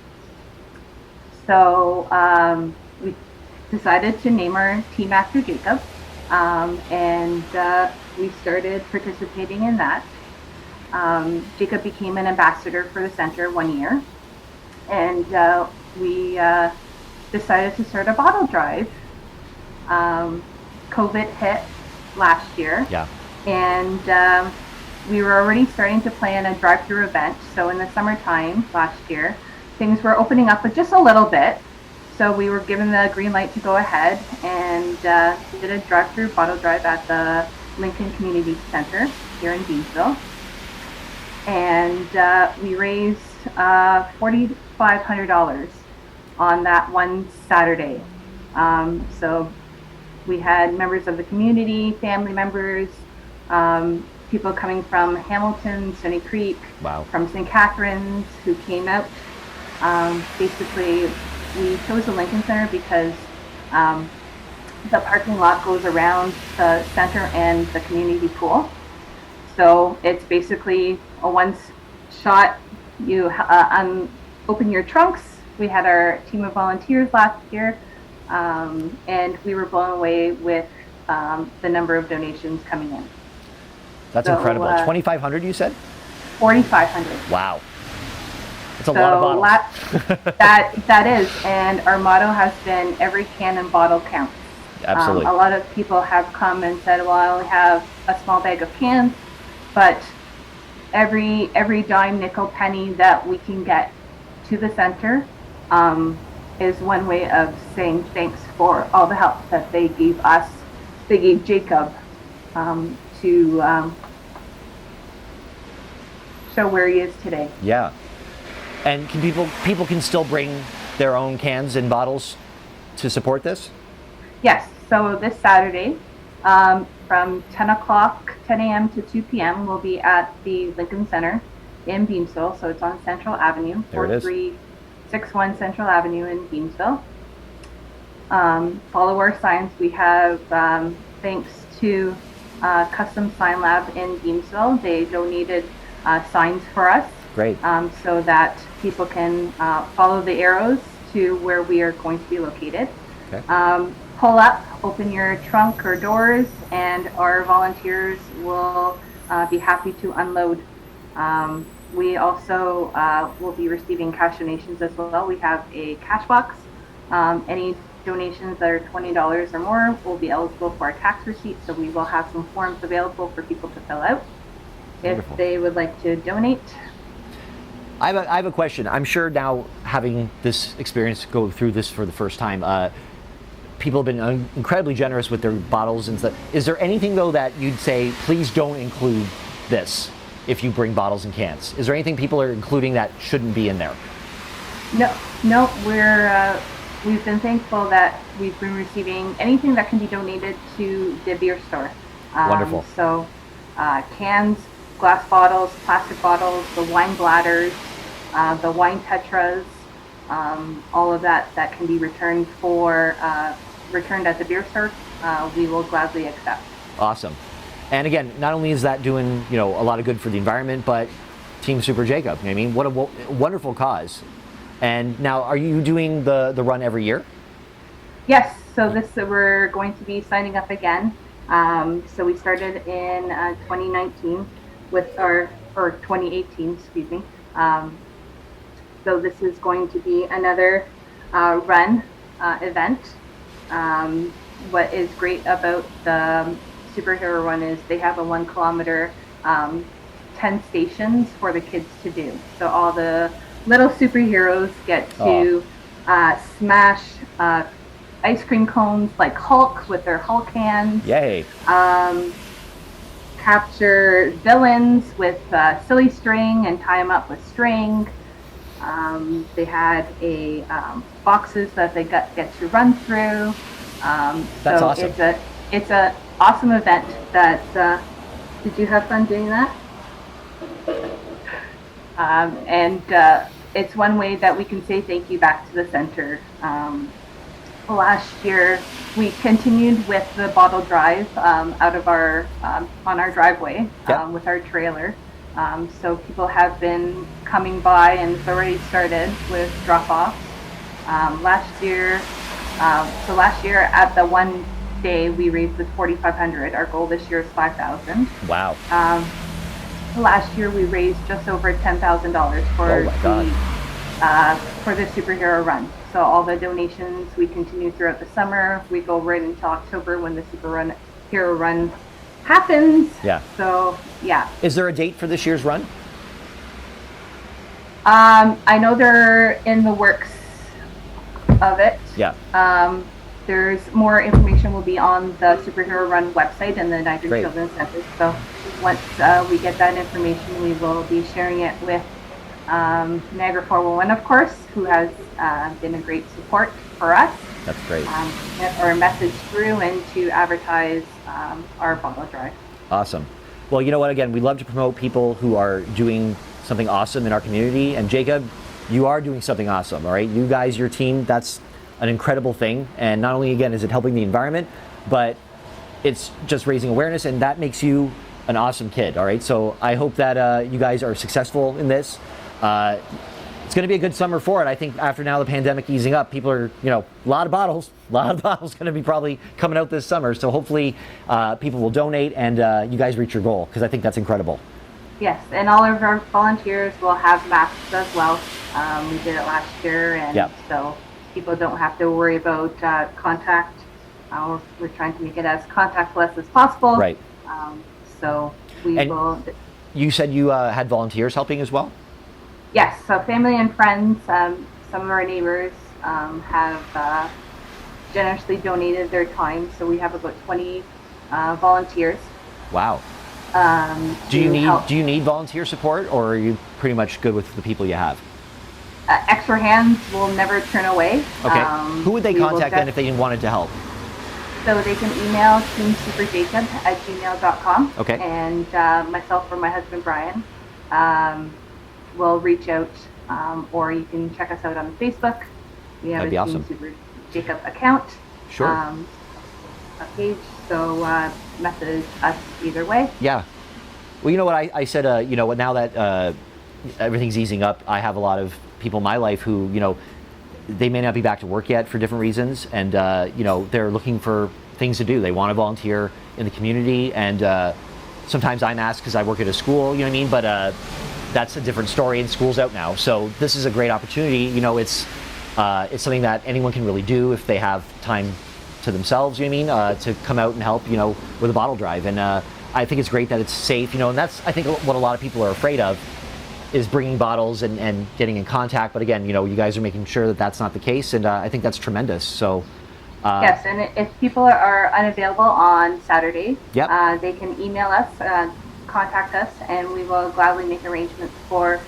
So we decided to name our team after Jacob, and we started participating in that. Jacob became an ambassador for the center 1 year, and we decided to start a bottle drive. COVID hit last year. Yeah. And we were already starting to plan a drive-through event. So in the summertime last year, things were opening up, but just a little bit. So we were given the green light to go ahead and did a drive-through bottle drive at the Lincoln Community Center here in Deansville. And we raised $4,500 on that one Saturday. So we had members of the community, family members, people coming from Hamilton, Stony Creek, Wow. from St. Catharines who came out. Basically, we chose the Lincoln Center because the parking lot goes around the center and the community pool. So it's basically a one-shot. You open your trunks. We had our team of volunteers last year, and we were blown away with the number of donations coming in. That's incredible. 2,500, you said? 4,500. Wow. It's a lot of bottles. That is, and our motto has been every can and bottle counts. Absolutely. A lot of people have come and said, well, I only have a small bag of cans, but every dime, nickel, penny that we can get to the center is one way of saying thanks for all the help that they gave us. They gave Jacob to show where he is today. Yeah. And can people can still bring their own cans and bottles to support this? Yes. So this Saturday, from 10 a.m. to 2 p.m., we'll be at the Lincoln Center in Beamsville. So it's on Central Avenue, There it is. 4361 Central Avenue in Beamsville. Follow our signs. We have, thanks to Custom Sign Lab in Beamsville, they donated signs for us. Great. So that people can follow the arrows to where we are going to be located. Okay. Pull up, open your trunk or doors, and our volunteers will be happy to unload. We also will be receiving cash donations as well. We have a cash box. Any donations that are $20 or more will be eligible for a tax receipt, so we will have some forms available for people to fill out Wonderful. if they would like to donate. I have a question. I'm sure now, having this experience, go through this for the first time, people have been incredibly generous with their bottles and stuff. Is there anything, though, that you'd say, please don't include this if you bring bottles and cans? Is there anything people are including that shouldn't be in there? No, we've been thankful that we've been receiving anything that can be donated to the beer store. Wonderful. So cans, glass bottles, plastic bottles, the wine bladders, the wine tetras, all of that can be returned returned at the beer store, we will gladly accept. Awesome. And again, not only is that doing a lot of good for the environment, but Team Super Jacob. I mean, what a wonderful cause. And now, are you doing the run every year? Yes. So we're going to be signing up again. So we started in 2019 or 2018, excuse me. So this is going to be another run event. What is great about the Superhero Run is they have a 1 kilometer 10 stations for the kids to do. So all the little superheroes get to smash ice cream cones like Hulk with their Hulk hands. Yay. Capture villains with silly string and tie them up with string. They had boxes that they get to run through. That's so awesome. It's a awesome event. Did you have fun doing that? And it's one way that we can say thank you back to the center. Last year, we continued with the bottle drive out of on our driveway with our trailer. So people have been coming by, and it's already started with drop-offs. Last year at the one day, we raised the $4,500. Our goal this year is $5,000. Wow. Last year, we raised just over $10,000 for the Superhero Run. So all the donations we continue throughout the summer. We go right into October when the Superhero Run happens. Yeah. So yeah. Is there a date for this year's run? I know they're in the works of it. Yeah. There's more information will be on the Superhero Run website and the Niagara Great. Children's Center. So once we get that information, we will be sharing it with Niagara 411, of course, who has been a great support for us. That's great. Get our message through and to advertise our bottle drive. Awesome. Well, you know what? Again, we love to promote people who are doing something awesome in our community. And Jacob, you are doing something awesome, all right? You guys, your team, that's an incredible thing. And not only, again, is it helping the environment, but it's just raising awareness, and that makes you an awesome kid, all right? So I hope that you guys are successful in this. It's going to be a good summer for it. I think after now the pandemic easing up, people are, a lot of bottles going to be probably coming out this summer. So hopefully people will donate and you guys reach your goal, because I think that's incredible. Yes, and all of our volunteers will have masks as well. We did it last year, and so people don't have to worry about contact. We're trying to make it as contactless as possible. Right. So we will. You said you had volunteers helping as well? Yes, so family and friends, some of our neighbors have generously donated their time. So we have about 20 volunteers. Wow. Do you need volunteer support, or are you pretty much good with the people you have? Extra hands will never turn away. Okay. Who would they contact then if they wanted to help? So they can email teamsuperjacob@gmail.com. Okay. And myself or my husband Brian will reach out, or you can check us out on Facebook. We have That'd be awesome. Team Super Jacob account. Sure. A page. So message us either way. Yeah. Well, you know what I said, now that everything's easing up, I have a lot of people in my life who, they may not be back to work yet for different reasons, and they're looking for things to do. They want to volunteer in the community, and sometimes I'm asked because I work at a school, you know what I mean? But that's a different story, and school's out now. So this is a great opportunity. It's something that anyone can really do if they have time to themselves, you know what I mean? To come out and help, with a bottle drive. And I think it's great that it's safe, and that's, I think, what a lot of people are afraid of, is bringing bottles and getting in contact. But again, you guys are making sure that that's not the case, and I think that's tremendous. So yes, and if people are unavailable on Saturday, they can email us, contact us, and we will gladly make arrangements for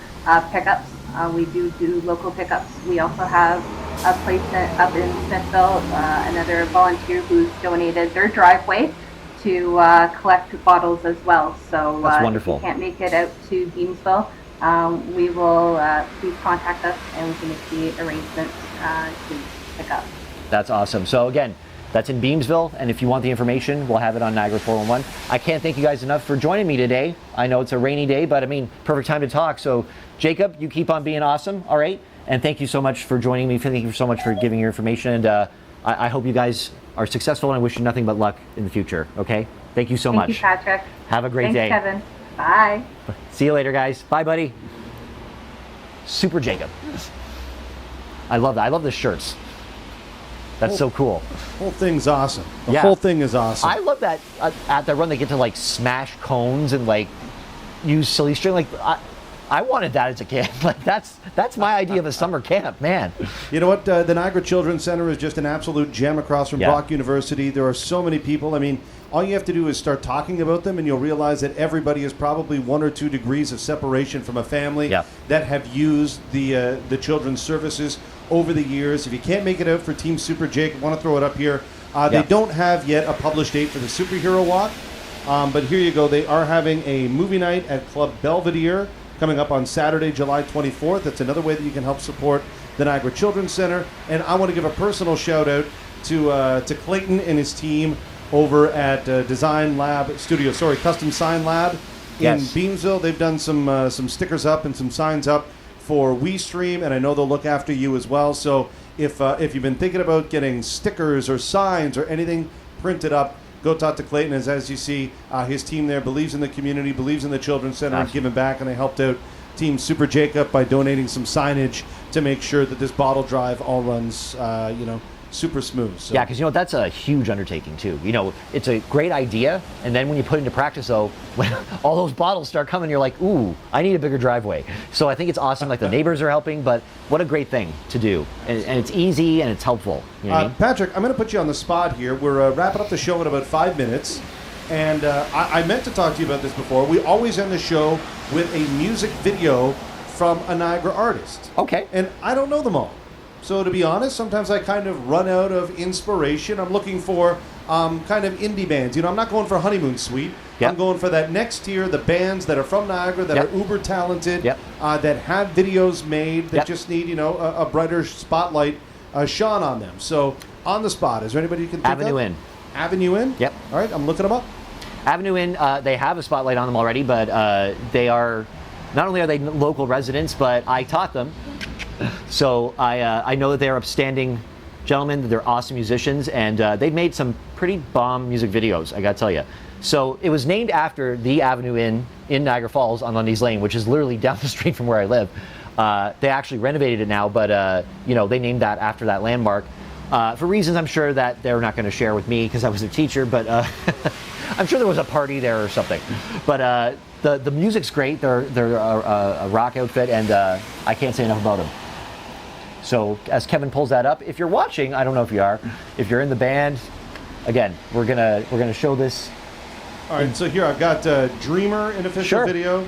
pickups. We do local pickups. We also have a placement up in Smithville, another volunteer who's donated their driveway to collect bottles as well. So that's wonderful. If you can't make it out to Beamsville, we will please contact us, and we can make the arrangements to pick up. That's awesome. So again, that's in Beamsville, and if you want the information, we'll have it on Niagara 411. I can't thank you guys enough for joining me today. I know it's a rainy day, but perfect time to talk. So Jacob, you keep on being awesome, all right? And thank you so much for joining me. Thank you so much for giving your information, and I hope you guys are successful, and I wish you nothing but luck in the future, okay? Thank you so much. Thank you, Patrick. Have a great day. Thanks, Kevin. Bye. See you later, guys. Bye, buddy. Super Jacob. I love that. I love the shirts. That's so cool. The whole thing's awesome. The whole thing is awesome. I love that at the run they get to smash cones and use silly string. I wanted that as a kid. That's my idea of a summer camp, man. You know what? The Niagara Children's Center is just an absolute gem across from Brock University. There are so many people. All you have to do is start talking about them, and you'll realize that everybody is probably 1 or 2 degrees of separation from a family that have used the children's services over the years. If you can't make it out for Team Super Jake, I want to throw it up here. They don't have yet a published date for the Superhero Walk, but here you go. They are having a movie night at Club Belvedere coming up on Saturday, July 24th. That's another way that you can help support the Niagara Children's Center. And I want to give a personal shout out to Clayton and his team over at Custom Sign Lab in Beamsville. They've done some stickers up and some signs up for WeeStream, and I know they'll look after you as well. So if you've been thinking about getting stickers or signs or anything printed up, go talk to Clayton. As you see, his team there believes in the community, believes in the Children's Center, and giving back, and they helped out Team Super Jacob by donating some signage to make sure that this bottle drive all runs, super smooth. So. Yeah, because that's a huge undertaking too. It's a great idea, and then when you put it into practice, though, when all those bottles start coming, you're like, ooh, I need a bigger driveway. So I think it's awesome. The neighbors are helping, but what a great thing to do, and it's easy and it's helpful. You know what I mean? Patrick, I'm going to put you on the spot here. We're wrapping up the show in about 5 minutes, and I meant to talk to you about this before. We always end the show with a music video from a Niagara artist. Okay. And I don't know them all. So to be honest, sometimes I kind of run out of inspiration. I'm looking for kind of indie bands. You know, I'm not going for Honeymoon Suite. Yep. I'm going for that next tier, the bands that are from Niagara, that Yep. are uber talented, Yep. that have videos made, that Yep. just need, you know, a brighter spotlight shone on them. So, on the spot, is there anybody you can think Avenue of? Inn. Avenue Inn? Yep. All right, I'm looking them up. Avenue Inn, they have a spotlight on them already, but they are, not only are they local residents, but I taught them. So I know that they're upstanding gentlemen, that they're awesome musicians, and they've made some pretty bomb music videos, I gotta tell you. So it was named after the Avenue Inn in Niagara Falls on Lundy's Lane, which is literally down the street from where I live. They actually renovated it now, but you know, they named that after that landmark. For reasons I'm sure that they're not going to share with me because I was a teacher, but I'm sure there was a party there or something. But the music's great. They're a rock outfit, and I can't say enough about them. So as Kevin pulls that up, if you're watching, I don't know if you are, if you're in the band, again, we're gonna show this. All right, so here I've got Dreamer in official Sure. video.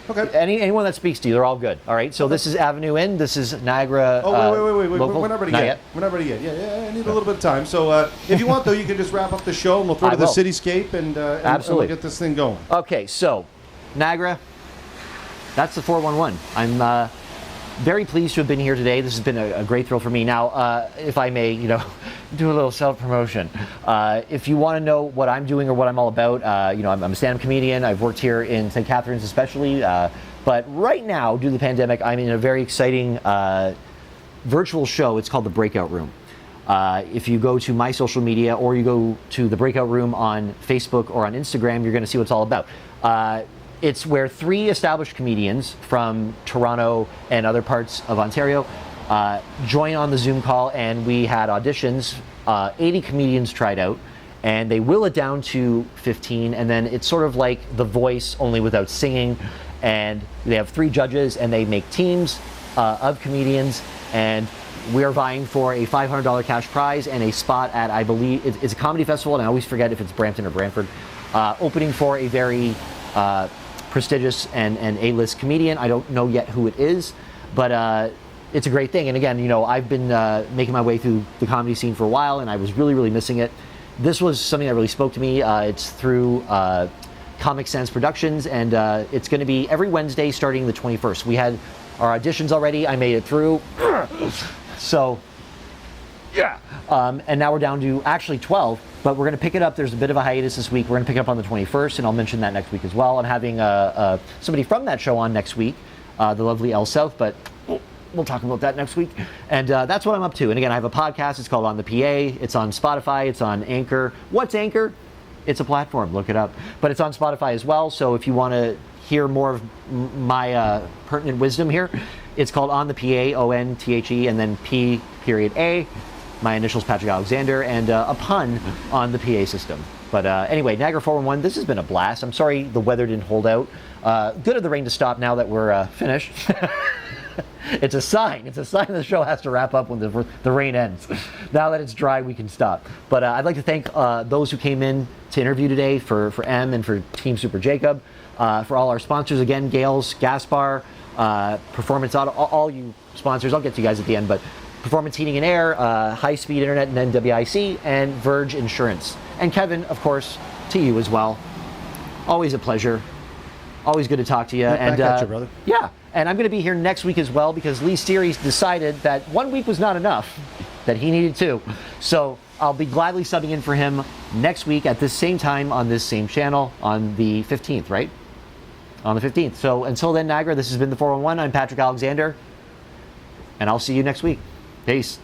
Okay. Anyone that speaks to you, they're all good. All right, so this is Avenue Inn. This is Niagara. Oh, wait. Local. We're not ready Not yet. We're not ready yet. Yeah, I need a little bit of time. So if you want, though, you can just wrap up the show and we'll throw I to the will. cityscape and Absolutely. we'll get this thing going. Okay, so Niagara, that's the 411. I'm very pleased to have been here today. This has been a great thrill for me. Now, if I may, you know, do a little self-promotion. If you want to know what I'm doing or what I'm all about, you know, I'm a stand-up comedian. I've worked here in St. Catharines especially. But right now, due to the pandemic, I'm in a very exciting virtual show. It's called the Breakout Room. If you go to my social media or you go to the Breakout Room on Facebook or on Instagram, you're going to see what it's all about. It's where 3 established comedians from Toronto and other parts of Ontario join on the Zoom call, and we had auditions. 80 comedians tried out, and they will it down to 15, and then it's sort of like The Voice, only without singing. And they have 3 judges, and they make teams of comedians, and we're vying for a $500 cash prize and a spot at, I believe, it's a comedy festival, and I always forget if it's Brampton or Brantford, opening for a very prestigious and A-list comedian. I don't know yet who it is, but it's a great thing. And again, you know, I've been making my way through the comedy scene for a while, and I was really, really missing it. This was something that really spoke to me. It's through Comic Sans Productions, and it's going to be every Wednesday starting the 21st. We had our auditions already. I made it through. So, yeah. And now we're down to actually 12, but we're going to pick it up. There's a bit of a hiatus this week. We're going to pick it up on the 21st, and I'll mention that next week as well. I'm having somebody from that show on next week, the lovely Elle South, but we'll talk about that next week. And that's what I'm up to. And again, I have a podcast. It's called On the PA. It's on Spotify. It's on Anchor. What's Anchor? It's a platform. Look it up. But it's on Spotify as well. So if you want to hear more of my pertinent wisdom here, it's called On the PA, O-N-T-H-E, and then P.A. My initials, Patrick Alexander, and a pun on the PA system. But anyway, Niagara 411, this has been a blast. I'm sorry the weather didn't hold out. Good of the rain to stop now that we're finished. It's a sign. It's a sign the show has to wrap up when the rain ends. Now that it's dry, we can stop. But I'd like to thank those who came in to interview today, for M and for Team Super Jacob, for all our sponsors, again, Gales, Gaspar, Performance Auto, all you sponsors. I'll get to you guys at the end, but Performance Heating and Air, High Speed Internet and NWIC, and Verge Insurance. And Kevin, of course, to you as well. Always a pleasure. Always good to talk to you. Right and back at you, brother. Yeah, and I'm going to be here next week as well because Lee Series decided that 1 week was not enough, that he needed 2. So I'll be gladly subbing in for him next week at this same time on this same channel on the 15th, right? On the 15th. So until then, Niagara, this has been the 411. I'm Patrick Alexander, and I'll see you next week. Peace.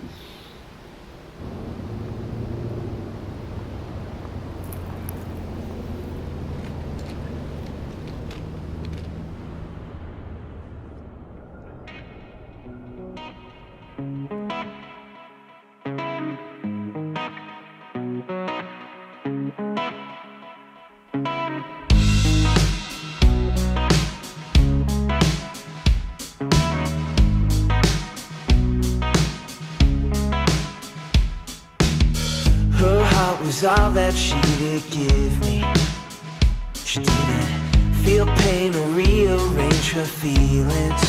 Was all that she did give me. She didn't feel pain or rearrange her feelings.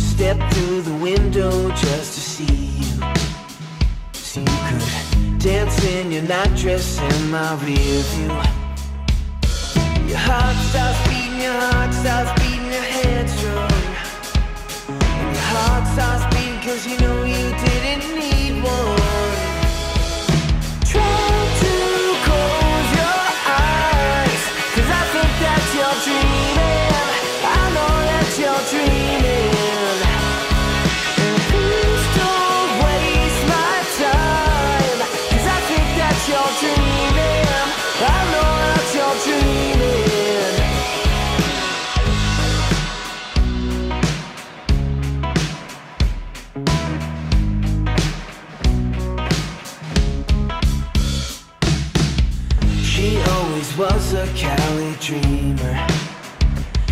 Stepped through the window just to see you, so you could Dancing your nightdress in my rear view. Your heart starts beating, your heart starts beating, your head's strong. And your heart starts beating 'cause you know you didn't need one. Try to close your eyes, 'cause I think that you're dreaming. I know that you're dreaming. And please don't waste my time, 'cause I think that you're dreaming. I know that you're dreaming. She always was a Cali dreamer.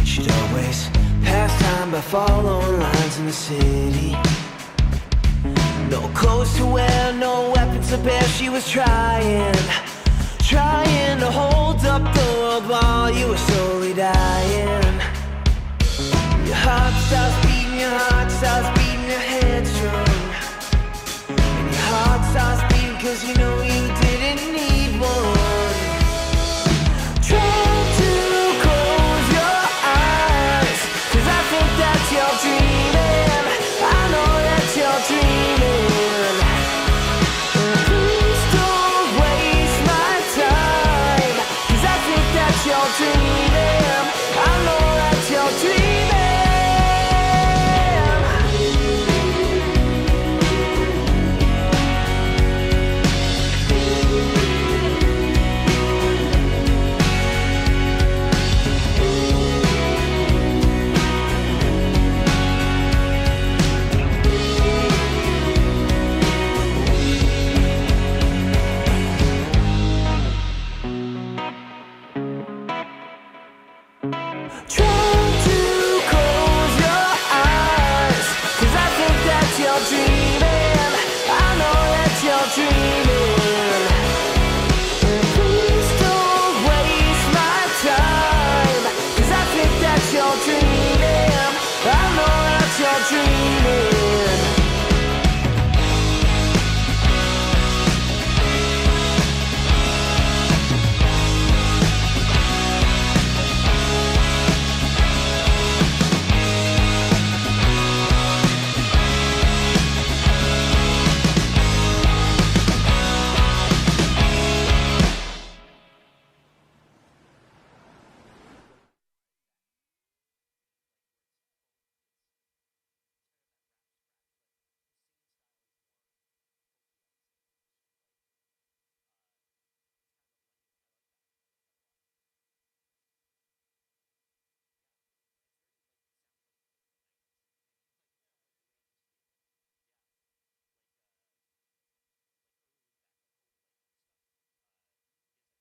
She'd always pass time by following lines in the city. No clothes to wear, no weapons to bear, she was trying